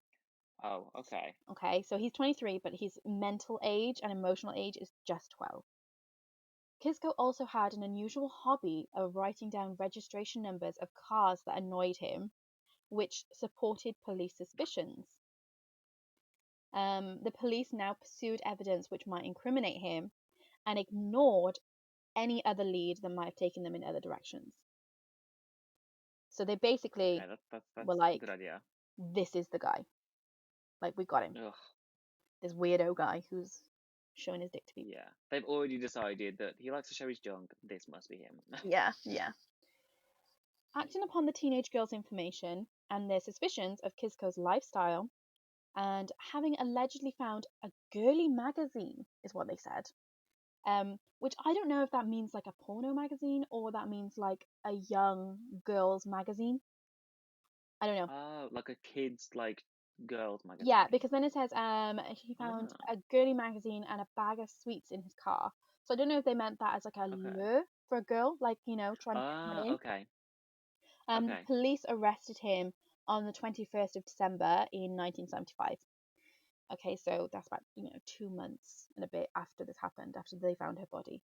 Oh, okay. okay, so he's 23, but his mental age and emotional age is just 12. Kisco also had an unusual hobby of writing down registration numbers of cars that annoyed him, which supported police suspicions. The police now pursued evidence which might incriminate him and ignored any other lead that might have taken them in other directions. So they basically Okay, were that's a like, good idea. this is the guy. Like, we got him. Ugh. This weirdo guy who's showing his dick to people. Yeah. They've already decided that he likes to show his junk. This must be him. Yeah, yeah. Acting upon the teenage girl's information and their suspicions of Kizko's lifestyle, and having allegedly found a girly magazine, is what they said. Which I don't know if that means like a porno magazine or that means like a young girls magazine. I don't know. Oh, like a kid's like girls Yeah, magazine. because then it says he found Ah, a girly magazine and a bag of sweets in his car. So I don't know if they meant that as like a okay. lure for a girl, like trying to get someone Ah, in. okay. The Okay. police arrested him on the 21st of December in 1975. Okay, so that's about 2 months and a bit after this happened, after they found her body.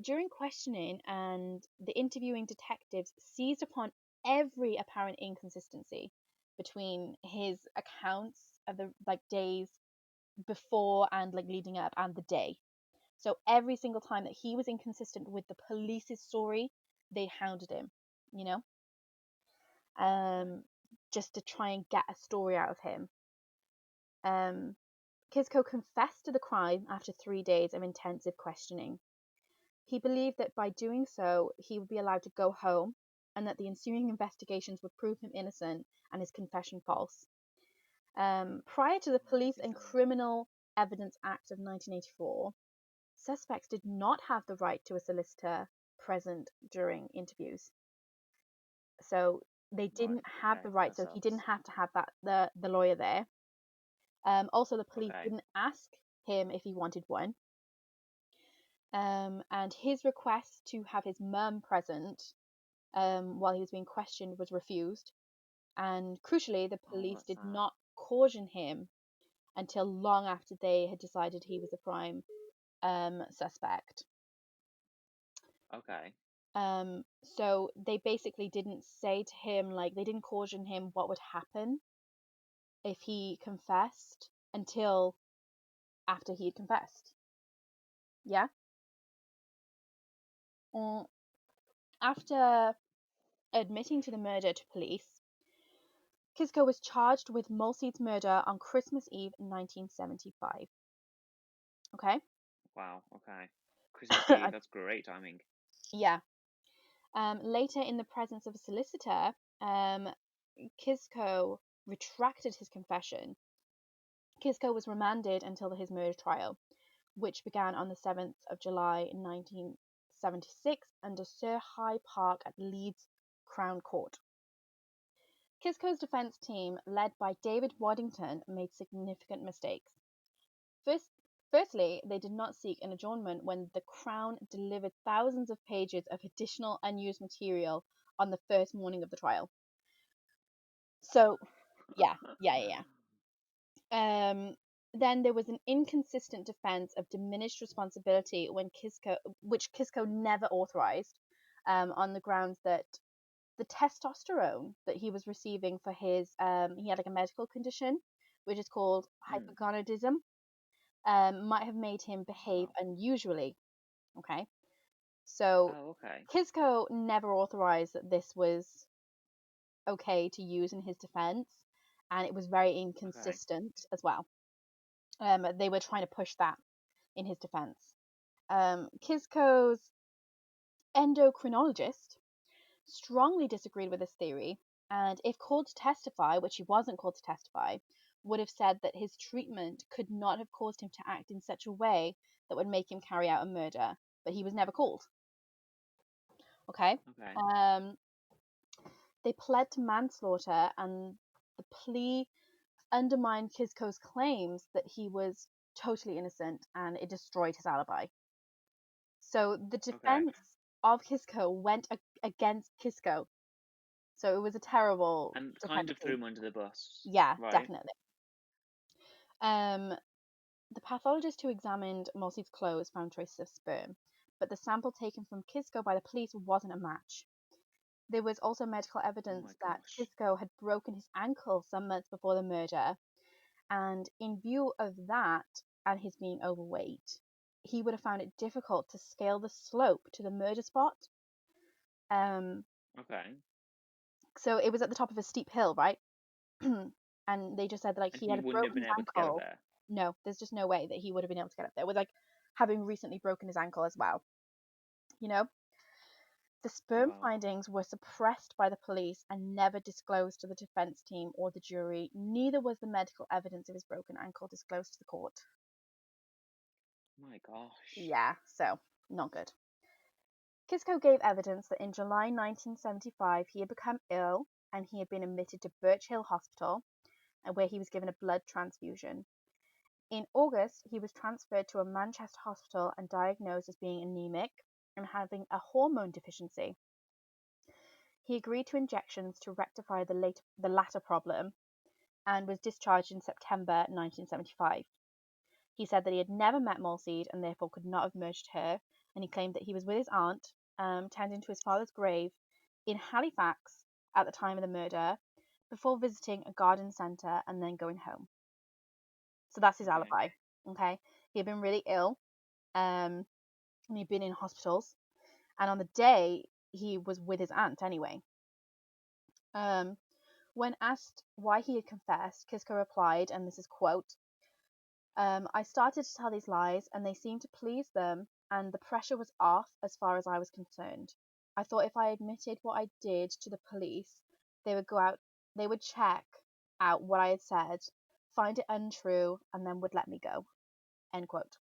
During questioning, and the interviewing detectives seized upon every apparent inconsistency between his accounts of the days before and leading up and the day. So every single time that he was inconsistent with the police's story, they hounded him, you know, Okay. um, just to try and get a story out of him. Um, Kizko confessed to the crime after 3 days of intensive questioning. He believed that by doing so, he would be allowed to go home and that the ensuing investigations would prove him innocent and his confession false. Prior to the Oh, Police and bizarre. Criminal Evidence Act of 1984, suspects did not have the right to a solicitor present during interviews. So they Right. didn't have Okay. the right, That so he didn't sucks. have to have the lawyer there. Also, the police Okay. didn't ask him if he wanted one. And his request to have his mum present while he was being questioned was refused. And crucially, the Oh, police that's did sad. not caution him until long after they had decided he was a prime suspect. Okay. So they basically didn't say to him, like, they didn't caution him what would happen if he confessed until after he had confessed. Yeah? Mm. After admitting to the murder to police, Kisko was charged with Mulseed's murder on Christmas Eve 1975. Okay? Wow. Okay. Christmas Eve. That's great timing. Yeah. Later, in the presence of a solicitor, Kisko retracted his confession. Kisko was remanded until his murder trial, which began on the 7th of July 1976 under Sir High Park at Leeds Crown Court. Kisko's defense team, led by David Waddington, made significant mistakes. First, Firstly, they did not seek an adjournment when the Crown delivered thousands of pages of additional unused material on the first morning of the trial. So, yeah, yeah, yeah, yeah. Then there was an inconsistent defense of diminished responsibility which Kisko never authorized, on the grounds that the testosterone that he was receiving for his, he had like a medical condition, which is called Hmm. hypogonadism, might have made him behave Wow. unusually. Okay, so Oh, okay. Kisco never authorized that this was okay to use in his defense, and it was very Okay. inconsistent as well. They were trying to push that in his defense. Kisco's endocrinologist strongly disagreed with this theory, and if called to testify, which he wasn't called to testify, would have said that his treatment could not have caused him to act in such a way that would make him carry out a murder, but he was never called. Okay. Okay. Um, they pled to manslaughter, and the plea undermined Kisco's claims that he was totally innocent and it destroyed his alibi. So the Okay. defense of Kisco went against Kisco. So it was a terrible And kind defense of threw team. him under the bus, Yeah, right? definitely. Um, the pathologist who examined Mulsey's clothes found traces of sperm, but the sample taken from Kisco by the police wasn't a match. There was also medical Oh my evidence that gosh. Kisco had broken his ankle some months before the murder, and in view of that and his being overweight, he would have found it difficult to scale the slope to the murder spot. Um, Okay. so it was at the top of a steep hill, right? And they just said like And he he had a wouldn't have broken been able to get up ankle. there. No, there's just no way that he would have been able to get up there with like having recently broken his ankle as well. You know, the sperm Wow. findings were suppressed by the police and never disclosed to the defense team or the jury. Neither was the medical evidence of his broken ankle disclosed to the court. My gosh. Yeah, so not good. Kisco gave evidence that in July 1975 he had become ill and he had been admitted to Birch Hill Hospital, where he was given a blood transfusion. In August, he was transferred to a Manchester hospital and diagnosed as being anemic and having a hormone deficiency. He agreed to injections to rectify the latter problem and was discharged in September 1975. He said that he had never met Molseed and therefore could not have murdered her, and he claimed that he was with his aunt, tending to his father's grave in Halifax at the time of the murder, before visiting a garden centre and then going home. So that's his Okay. alibi. Okay, he had been really ill, and he'd been in hospitals, and on the day he was with his aunt anyway. Um, when asked why he had confessed, Kisko replied, and this is quote, I started to tell these lies and they seemed to please them, and the pressure was off as far as I was concerned. I thought if I admitted what I did to the police, they would go out, they would check out what I had said, find it untrue, and then would let me go. End quote.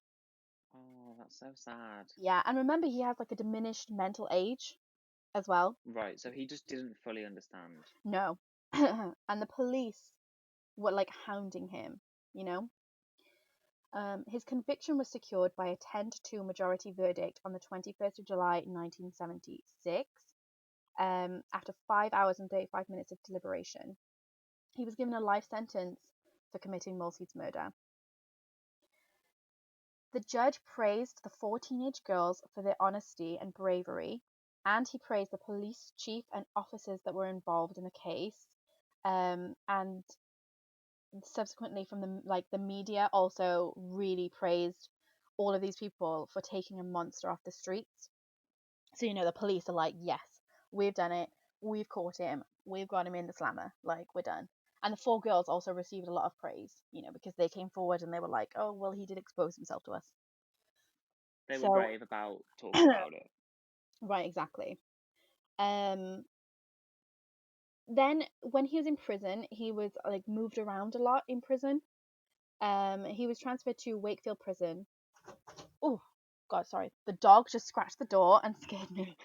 Oh, that's so sad. Yeah, and remember, he has like a diminished mental age as well. Right, so he just didn't fully understand. No. And the police were like hounding him, you know? His conviction was secured by a 10 to 2 majority verdict on the 21st of July 1976, after 5 hours and 35 minutes of deliberation. He was given a life sentence for committing Molseed's murder. The judge praised the 4 teenage girls for their honesty and bravery, and he praised the police chief and officers that were involved in the case. And subsequently, from the media also really praised all of these people for taking a monster off the streets. So the police are like, yes, we've done it, we've caught him, we've got him in the slammer, like we're done. And the 4 girls also received a lot of praise, because they came forward and they were like, oh well, he did expose himself to us. They were So brave about talking about it. right, exactly. Um, then when he was in prison, he was like moved around a lot in prison. He was transferred to Wakefield Prison. Oh, God, sorry. The dog just scratched the door and scared me.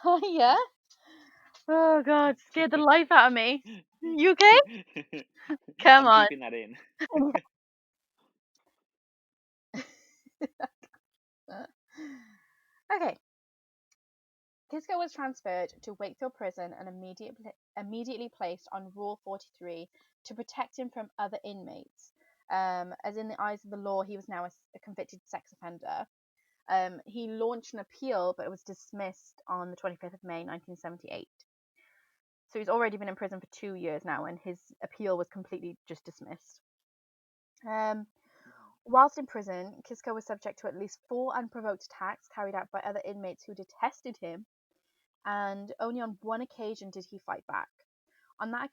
Oh, yeah? Oh, God, scared the life out of me. You okay? Come I'm on. keeping that in. Okay. Kisco was transferred to Wakefield Prison and immediately placed on Rule 43 to protect him from other inmates. As in the eyes of the law, he was now a convicted sex offender. He launched an appeal, but it was dismissed on the 25th of May 1978. So he's already been in prison for 2 years now, and his appeal was completely just dismissed. Um, whilst in prison, Kisco was subject to at least 4 unprovoked attacks carried out by other inmates who detested him, and only on one occasion did he fight back. On that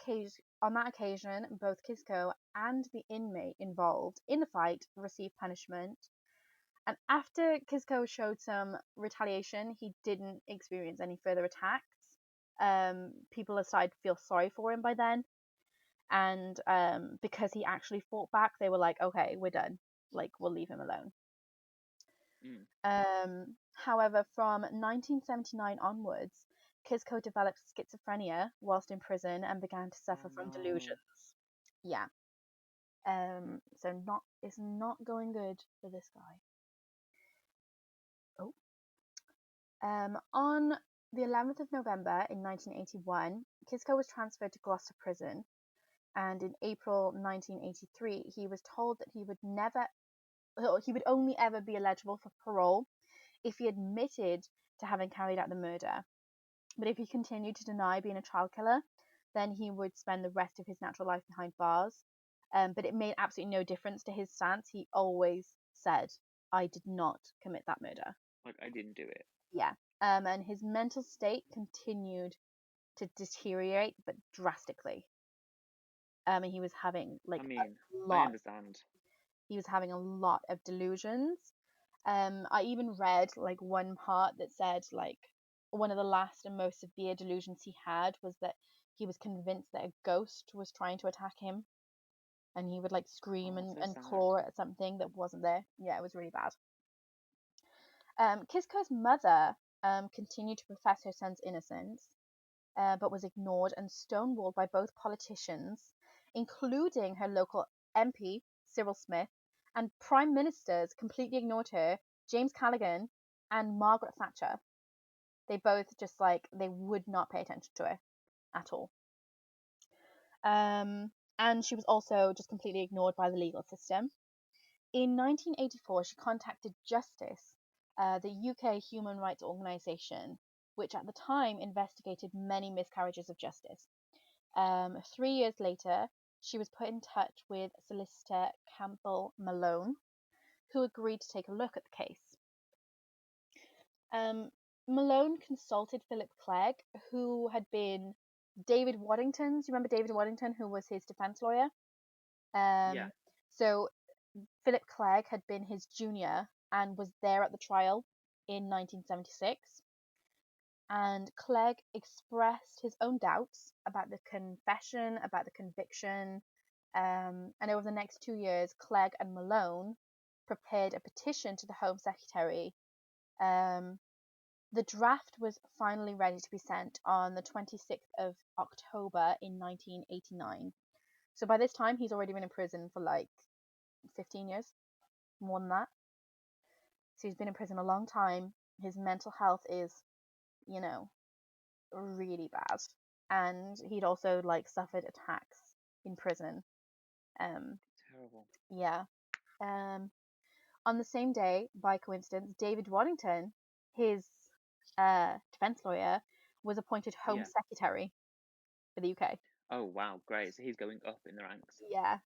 occasion, both Kisco and the inmate involved in the fight received punishment. And after Kisco showed some retaliation, he didn't experience any further attacks. People had started to feel sorry for him by then, and because he actually fought back, they were like, "Okay, we're done. Like, we'll leave him alone." Mm. However, from 1979 onwards, Kisco developed schizophrenia whilst in prison and began to Oh suffer from no. delusions. Yeah. So it's not going good for this guy. Oh. On the 11th of November in 1981, Kisco was transferred to Gloucester Prison, and in April 1983, he was told that he would only ever be eligible for parole if he admitted to having carried out the murder. But if he continued to deny being a child killer, then he would spend the rest of his natural life behind bars. But it made absolutely no difference to his stance. He always said, I did not commit that murder. Like, I didn't do it. Yeah. And his mental state continued to deteriorate, but drastically. And he was having I like mean, a I lot. understand. He was having a lot of delusions. I even read like one part that said like one of the last and most severe delusions he had was that he was convinced that a ghost was trying to attack him, and he would like scream Oh, so and sad. claw at something that wasn't there. Yeah, it was really bad. Kisko's mother continued to profess her son's innocence, but was ignored and stonewalled by both politicians, including her local MP, Cyril Smith, and prime ministers completely ignored her, James Callaghan and Margaret Thatcher. They both just like, they would not pay attention to her at all. And she was also just completely ignored by the legal system. In 1984, she contacted Justice, the UK human rights organisation, which at the time investigated many miscarriages of justice. 3 years later, she was put in touch with solicitor Campbell Malone, who agreed to take a look at the case. Um, Malone consulted Philip Clegg, who had been David Waddington's. You remember David Waddington, who was his defense lawyer? Yeah. Um, so Philip Clegg had been his junior and was there at the trial in 1976. And Clegg expressed his own doubts about the confession, about the conviction. And over the next 2 years, Clegg and Malone prepared a petition to the Home Secretary. Um, the draft was finally ready to be sent on the 26th of October in 1989. So by this time, he's already been in prison for like 15 years, more than that. So he's been in prison a long time. His mental health is, you know, really bad. And he'd also like suffered attacks in prison. Um, Terrible. yeah. Um, on the same day, by coincidence, David Waddington, his defense lawyer, was appointed Home Yeah. Secretary for the UK. Oh, wow, great. So he's going up in the ranks. Yeah.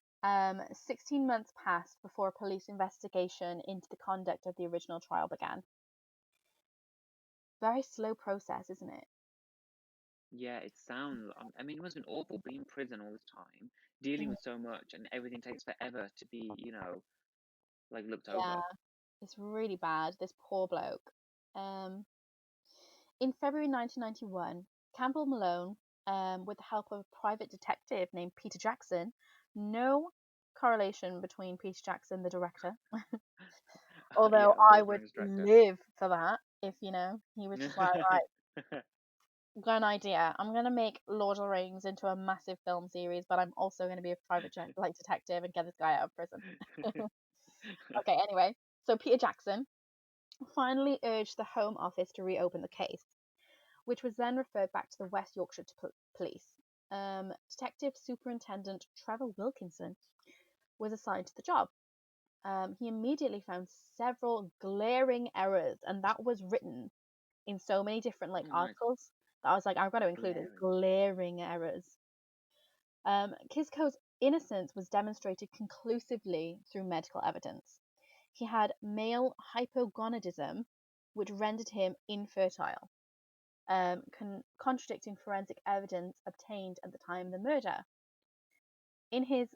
16 months passed before a police investigation into the conduct of the original trial began. Very slow process, isn't it? Yeah, it sounds. I mean, it must have been awful being in prison all this time, dealing Mm, with so much, and everything takes forever to be, like looked yeah, over. it's really bad. This poor bloke. Um, in February 1991, Campbell Malone, with the help of a private detective named Peter Jackson, no correlation between Peter Jackson, the director, although Yeah, the I Lord of the would Rings director. live for that if, he was just like, right, got an idea. I'm gonna make Lord of the Rings into a massive film series, but I'm also gonna be a private like detective and get this guy out of prison. Okay, anyway, so Peter Jackson finally urged the Home Office to reopen the case, which was then referred back to the West Yorkshire Police. Detective Superintendent Trevor Wilkinson was assigned to the job. He immediately found several glaring errors, and that was written in so many different like Oh, nice. articles that I was like, I've got to include this Glaring. glaring errors. Kisko's innocence was demonstrated conclusively through medical evidence. He had male hypogonadism, which rendered him infertile, contradicting forensic evidence obtained at the time of the murder. In his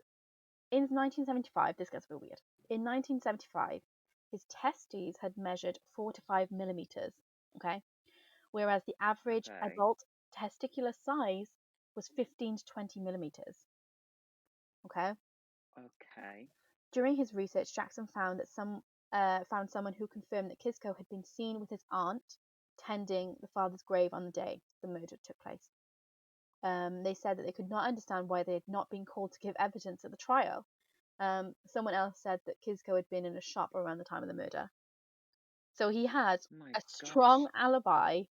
in 1975, this gets a bit weird. In 1975, his testes had measured 4 to 5 millimeters. Okay, whereas the average Okay. adult testicular size was 15 to 20 millimeters. Okay. Okay. During his research, Jackson found someone who confirmed that Kisko had been seen with his aunt tending the father's grave on the day the murder took place. They said that they could not understand why they had not been called to give evidence at the trial. Someone else said that Kisko had been in a shop around the time of the murder. So he had My a strong gosh. alibi,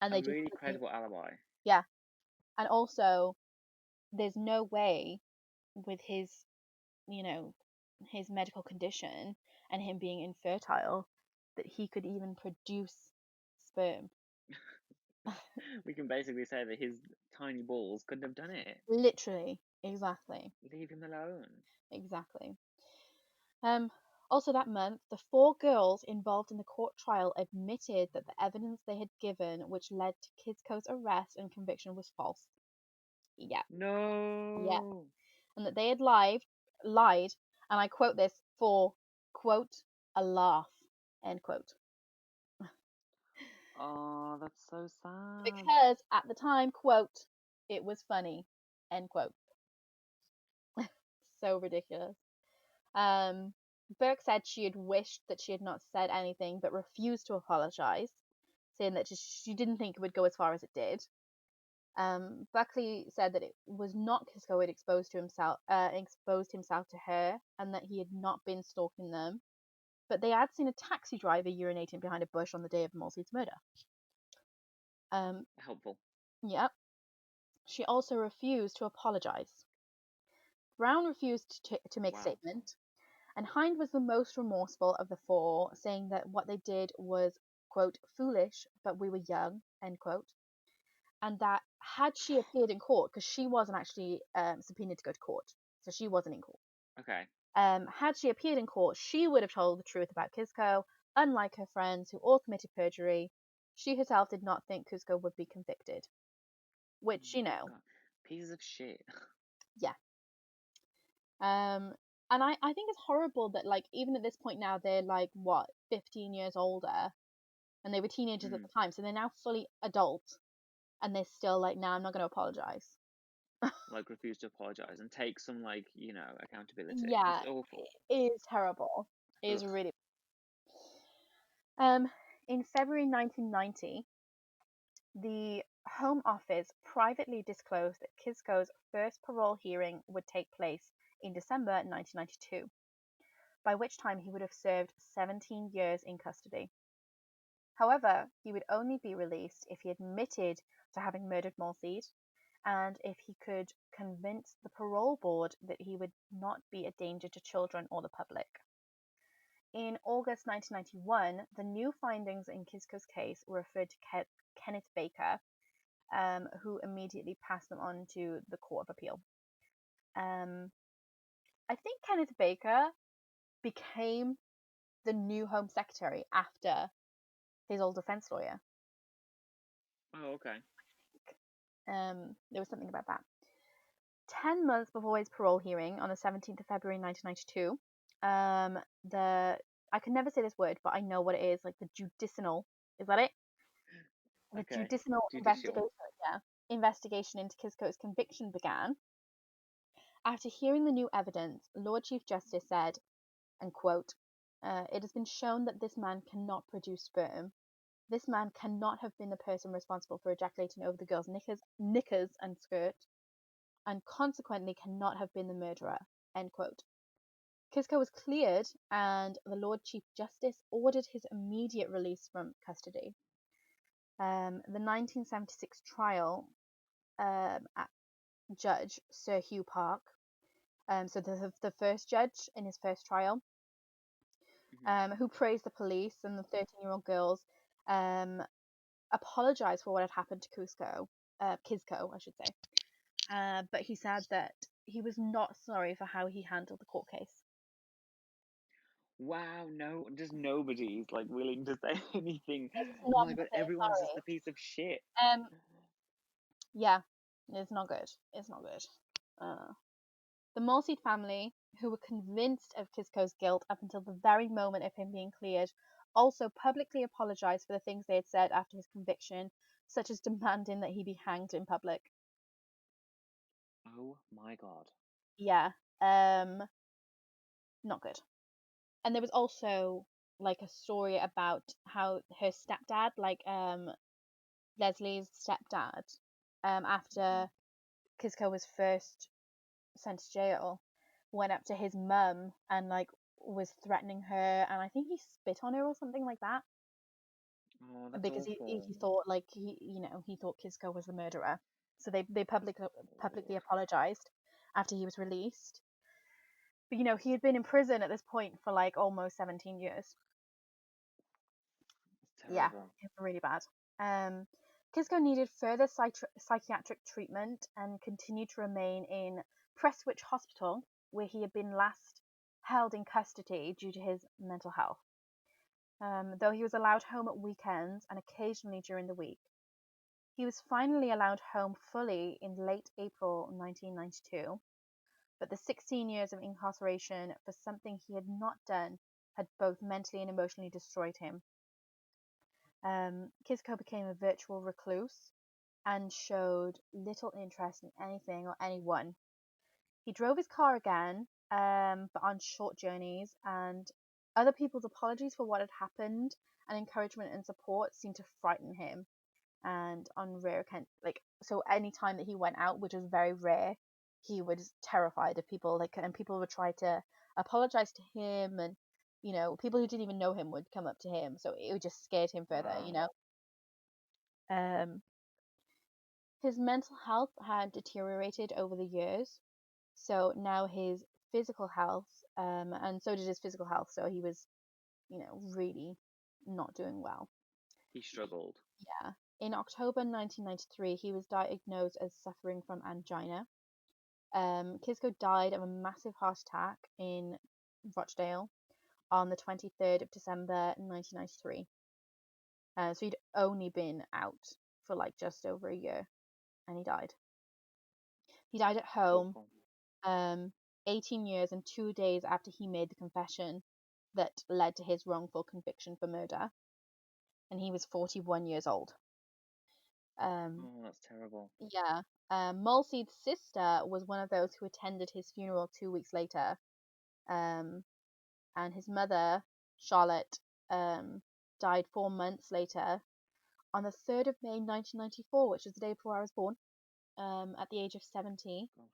and A they just really couldn't. credible alibi. Yeah, and also there's no way with you know, his medical condition and him being infertile that he could even produce sperm. We can basically say that his tiny balls couldn't have done it. Literally, exactly, Leave him alone. exactly. Um, Also that month, the four girls involved in the court trial admitted that the evidence they had given, which led to Kisko's arrest and conviction, was false. Yeah, yeah. No. and that they had lied, and I quote this, for quote a laugh, end quote. Oh, that's so sad. Because at the time, quote, it was funny, end quote. So ridiculous. Um, Burke said she had wished that she had not said anything, but refused to apologize, saying that she didn't think it would go as far as it did. Buckley said that it was not Kisco who had exposed himself to her, and that he had not been stalking them, but they had seen a taxi driver urinating behind a bush on the day of Malseed's murder. Um, Helpful. yep. She also refused to apologize. Brown refused to make a Wow. statement, and Hind was the most remorseful of the four, saying that what they did was, quote, foolish, but we were young, end quote, and that had she appeared in court, because she wasn't actually subpoenaed to go to court, so she wasn't in court. Okay. Had she appeared in court, she would have told the truth about Cusco, unlike her friends who all committed perjury. She herself did not think Cusco would be convicted, which, Oh my god. Pieces of shit. yeah. And I think it's horrible that, like, even at this point now, they're like, what, 15 years older, and they were teenagers at Mm. the time, so they're now fully adult, and they're still like, nah, I'm not going to apologize. Like refuse to apologize and take some like, accountability. Yeah, It's awful. it is terrible. It is Ugh. really. Um, in February 1990, the Home Office privately disclosed that Kisco's first parole hearing would take place in December 1992, by which time he would have served 17 years in custody. However, he would only be released if he admitted to having murdered Malseed, and if he could convince the parole board that he would not be a danger to children or the public. In August 1991, the new findings in Kisco's case were referred to Kenneth Baker, who immediately passed them on to the Court of Appeal. Um, I think Kenneth Baker became the new Home Secretary after his old defense lawyer. Oh, okay. There was something about that. 10 months before his parole hearing on the 17th of February 1992, the I can never say this word, but I know what it is, like the judicinal, is that it? The Okay. judicinal Judicial. investigation, yeah, investigation into Kisco's conviction began. After hearing the new evidence, Lord Chief Justice said, and quote, it has been shown that this man cannot produce sperm. This man cannot have been the person responsible for ejaculating over the girl's knickers and skirt, and consequently cannot have been the murderer. End quote. Kisco was cleared, and the Lord Chief Justice ordered his immediate release from custody. The 1976 trial at Judge Sir Hugh Park, so the first judge in his first trial, Hmm. who praised the police and the 13-year-old girls, um, apologized for what had happened to Kisco, I should say. But he said that he was not sorry for how he handled the court case. Wow, no, just nobody's like willing to say anything. There's Oh none my to god, say everyone's just a sorry. piece of shit. Yeah, it's not good. It's not good. The Malseed family, who were convinced of Kisco's guilt up until the very moment of him being cleared, also publicly apologized for the things they had said after his conviction, such as demanding that he be hanged in public. Oh my god. Yeah, not good. And there was also like a story about how her stepdad, like Leslie's stepdad, Hmm. after Kisco was first sent to jail, went up to his mum and like was threatening her, and I think he spit on her or something like that, Oh, that's because he awful. thought, like, he thought Kisco was the murderer. So they publicly Oh, apologized after he was released. But he had been in prison at this point for like almost 17 years. it's Yeah, terrible. it's really bad. Um, Kisco needed further psychiatric treatment and continued to remain in Prestwich Hospital, where he had been last held in custody due to his mental health. Though he was allowed home at weekends and occasionally during the week. He was finally allowed home fully in late April 1992, but the 16 years of incarceration for something he had not done had both mentally and emotionally destroyed him. Kisko became a virtual recluse and showed little interest in anything or anyone. He drove his car again, but on short journeys, and other people's apologies for what had happened and encouragement and support seemed to frighten him. And on rare occasions, like, so any time that he went out, which was very rare, he was terrified of people, like, and people would try to apologize to him, and people who didn't even know him would come up to him, so it just scared him further. Wow. um his mental health had deteriorated over the years, so now his physical health, and so did his physical health, so he was really not doing well. He struggled. Yeah. In October 1993, he was diagnosed as suffering from angina. Kisko died of a massive heart attack in Rochdale on the 23rd of December 1993. So he'd only been out for like just over a year, and he died. He died at That's home, awful. 18 years and 2 days after he made the confession that led to his wrongful conviction for murder, and he was 41 years old. Um, Oh, that's terrible. Yeah. Mulseed's sister was one of those who attended his funeral 2 weeks later. Um, and his mother, Charlotte, died 4 months later on the 3rd of May 1994, which was the day before I was born, at the age of 70. Gosh.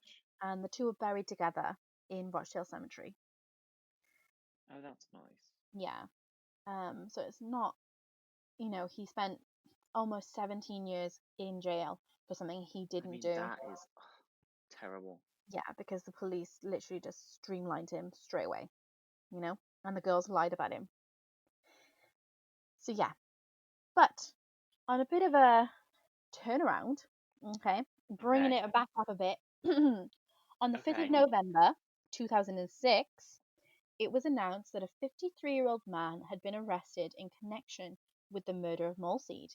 And the two were buried together in Rochdale Cemetery. Oh, that's nice. Yeah. So it's not, he spent almost 17 years in jail for something he I didn't mean, do. that is terrible. Yeah, because the police literally just streamlined him straight away, and the girls lied about him. So yeah, but on a bit of a turnaround, okay, bringing Okay. it back up a bit, on the 5th of Okay. November 2006, it was announced that a 53-year-old man had been arrested in connection with the murder of Molseed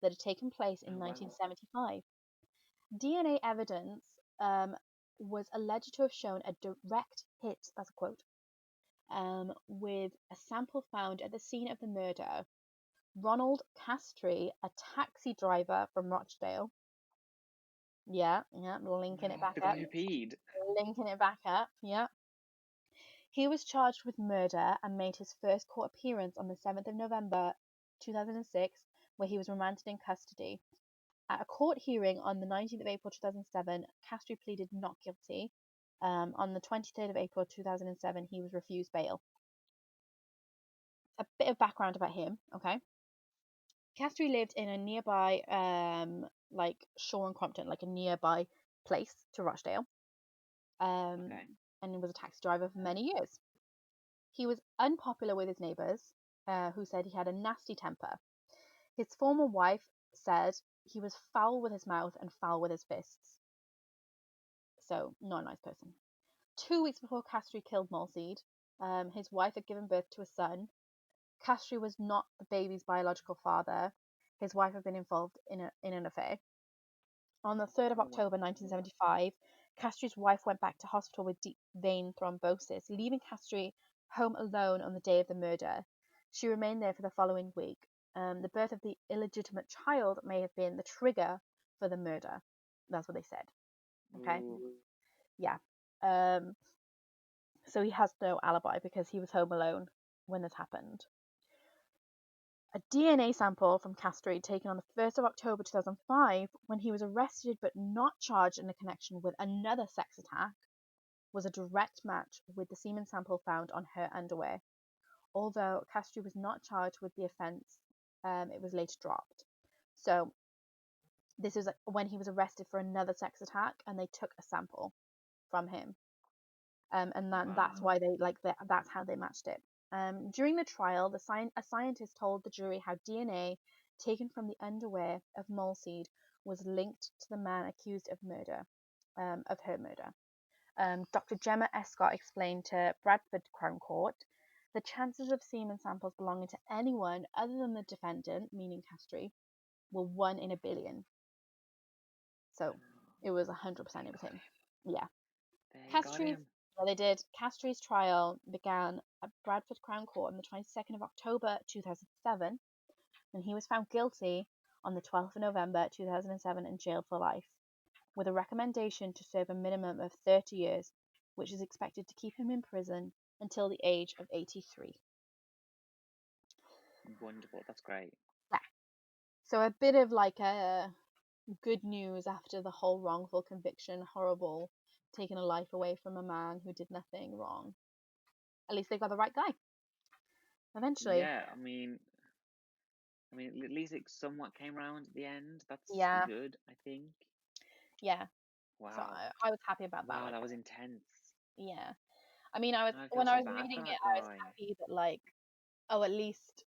that had taken place in Oh, wow. 1975. DNA evidence was alleged to have shown a direct hit, that's a quote, with a sample found at the scene of the murder. Ronald Castry, a taxi driver from Rochdale. Yeah, yeah, linking it back The up. guy who peed. Linking it back up, yeah. He was charged with murder and made his first court appearance on the 7th of November 2006, where he was remanded in custody. At a court hearing on the 19th of April 2007, Castry pleaded not guilty. On the 23rd of April 2007, he was refused bail. A bit of background about him, okay? Castry lived in a nearby, like Shaw and Crompton, like a nearby place to Rochdale, um, Okay. and he was a taxi driver for many years. He was unpopular with his neighbours, who said he had a nasty temper. His former wife said he was foul with his mouth and foul with his fists, so not a nice person. 2 weeks before Castry killed Molseed, his wife had given birth to a son. Castry was not the baby's biological father. His wife had been involved in an affair. On the 3rd of Oh, wow. October 1975, Castry's wife went back to hospital with deep vein thrombosis, leaving Castry home alone on the day of the murder. She remained there for the following week. The birth of the illegitimate child may have been the trigger for the murder. That's what they said. Okay? Ooh. Yeah. Um, so he has no alibi because he was home alone when this happened. A DNA sample from Castry taken on the 1st of October 2005, when he was arrested but not charged in a connection with another sex attack, was a direct match with the semen sample found on her underwear. Although Castry was not charged with the offence, it was later dropped. So this is when he was arrested for another sex attack, and they took a sample from him. And that's Wow. why they that's how they matched it. During the trial, a scientist told the jury how DNA taken from the underwear of Molseed was linked to the man accused of murder, of her murder. Dr. Gemma Escott explained to Bradford Crown Court the chances of semen samples belonging to anyone other than the defendant, meaning Castry, were 1 in a billion. So it was 100% it was him. Yeah. They got Castri's, him. well, they did. Castri's trial began at Bradford Crown Court on the 22nd of October 2007, and he was found guilty on the 12th of November 2007 and jailed for life, with a recommendation to serve a minimum of 30 years, which is expected to keep him in prison until the age of 83. Wonderful. That's great. Yeah. So a bit of like a good news after the whole wrongful conviction, horrible, taking a life away from a man who did nothing wrong. At least they got the right guy eventually. Yeah, at least it somewhat came around at the end. That's Yeah, good, I think. yeah. So Wow. I was happy about that. Wow, Like, that was intense. yeah. I mean, I was I feel when I so was bad reading for it, that I was guy. happy that like, oh, at least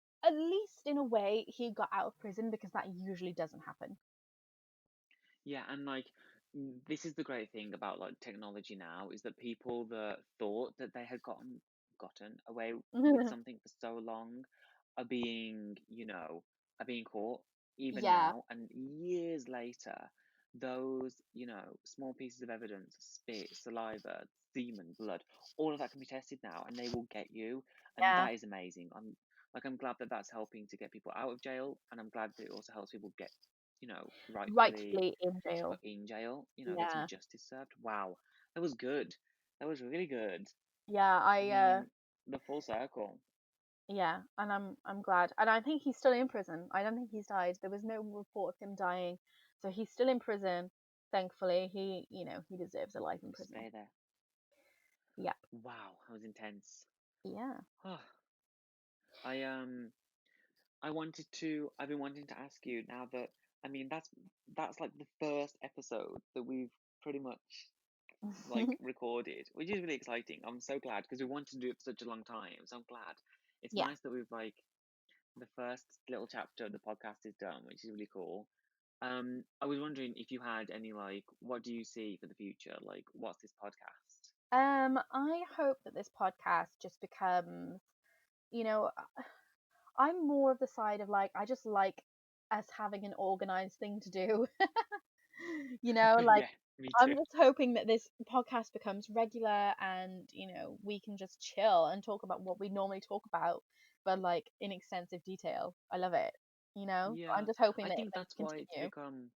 in a way, he got out of prison because that usually doesn't happen. Yeah, and like this is the great thing about like technology now is that people that thought that they had gotten away with something for so long are being, are being caught even Yeah, now, and years later, those, small pieces of evidence, spit, saliva, semen, blood, all of that can be tested now, and they will get you, and yeah. that is amazing. I'm glad that that's helping to get people out of jail, and I'm glad that it also helps people get, rightfully Rightfully in jail. in jail, get some Yeah, justice served. Wow, that was good. That was really good. yeah. I mean, the full circle. Yeah, and I'm glad. And I think he's still in prison. I don't think he's died. There was no report of him dying. So he's still in prison. Thankfully, he deserves a life in Just prison. stay there. Yeah. Wow, that was intense. Yeah. Oh, I I've been wanting to ask you now that, that's like the first episode that we've pretty much like recorded, which is really exciting. I'm so glad because we wanted to do it for such a long time. So I'm glad. It's Yeah. nice that we've like the first little chapter of the podcast is done, which is really cool. I was wondering if you had any like, what do you see for the future? Like, what's this podcast? I hope that this podcast just becomes, you know, I'm more of the side of like I just like us having an organized thing to do. Like Yeah, me I'm too. just hoping that this podcast becomes regular and, we can just chill and talk about what we normally talk about, but like in extensive detail. I love it. I'm Yeah, just hoping I that think things that's why it's continue. become.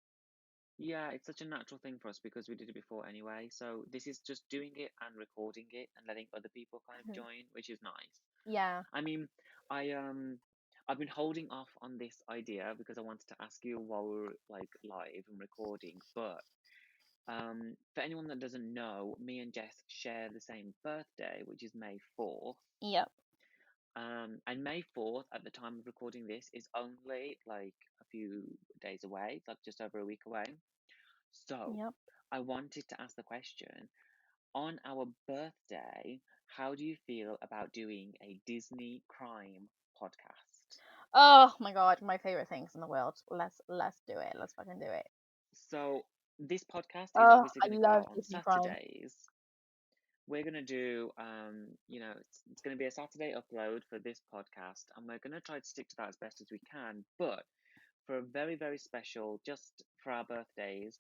Yeah, it's such a natural thing for us because we did it before anyway. So this is just doing it and recording it and letting other people kind of join, which is nice. Yeah. I mean, I I've been holding off on this idea because I wanted to ask you while we were like live and recording, but for anyone that doesn't know, me and Jess share the same birthday, which is May 4th. Yep. And May 4th, at the time of recording this, is only like a few days away, like just over a week away. So Yep. I wanted to ask the question, on our birthday, how do you feel about doing a Disney crime podcast? Oh my god, my favorite things in the world. Let's do it. Let's fucking do it. So this podcast is Oh, obviously I going to go love out on Disney crime. Saturdays. We're going to do, it's going to be a Saturday upload for this podcast, and we're going to try to stick to that as best as we can. But for a very, very special, just for our birthdays,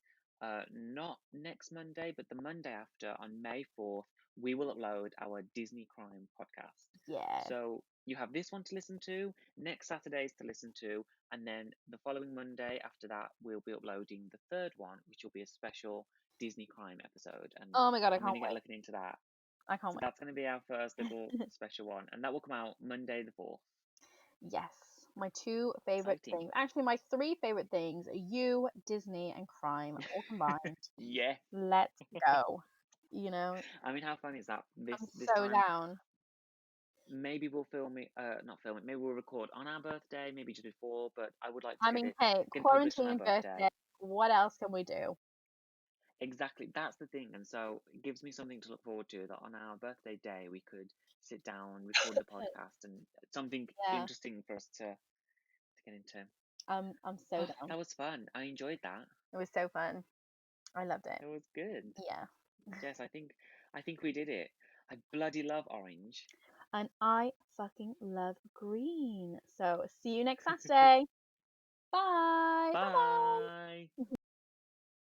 not next Monday, but the Monday after, on May 4th, we will upload our Disney Crime podcast. Yeah. So you have this one to listen to, next Saturdays to listen to, and then the following Monday after that, we'll be uploading the third one, which will be a special Disney Crime episode. And Oh my god, I I'm going can't to get wait. looking into that. I can't So that's going to be our first little wait. special one, and that will come out Monday the 4th. Yes, my two favorite Exciting. things. Actually, my three favorite things are you, Disney, and crime all combined. Yeah. Let's go. You know, How fun is that? I'm This so time, down. maybe we'll film it. Not film it. Maybe we'll record on our birthday. Maybe just before. But I would like to I mean, hey, get it published on our quarantine birthday. birthday. What else can we do? Exactly. That's the thing. And so it gives me something to look forward to. That on our birthday day we could sit down, record the podcast, and something Yeah, interesting for us to get into. I'm so Oh, down. that was fun. I enjoyed that. It was so fun. I loved it. It was good. Yeah, Jess, I think we did it. I bloody love orange. and I fucking love green. So see you next Saturday. Bye. Bye. Bye. Bye.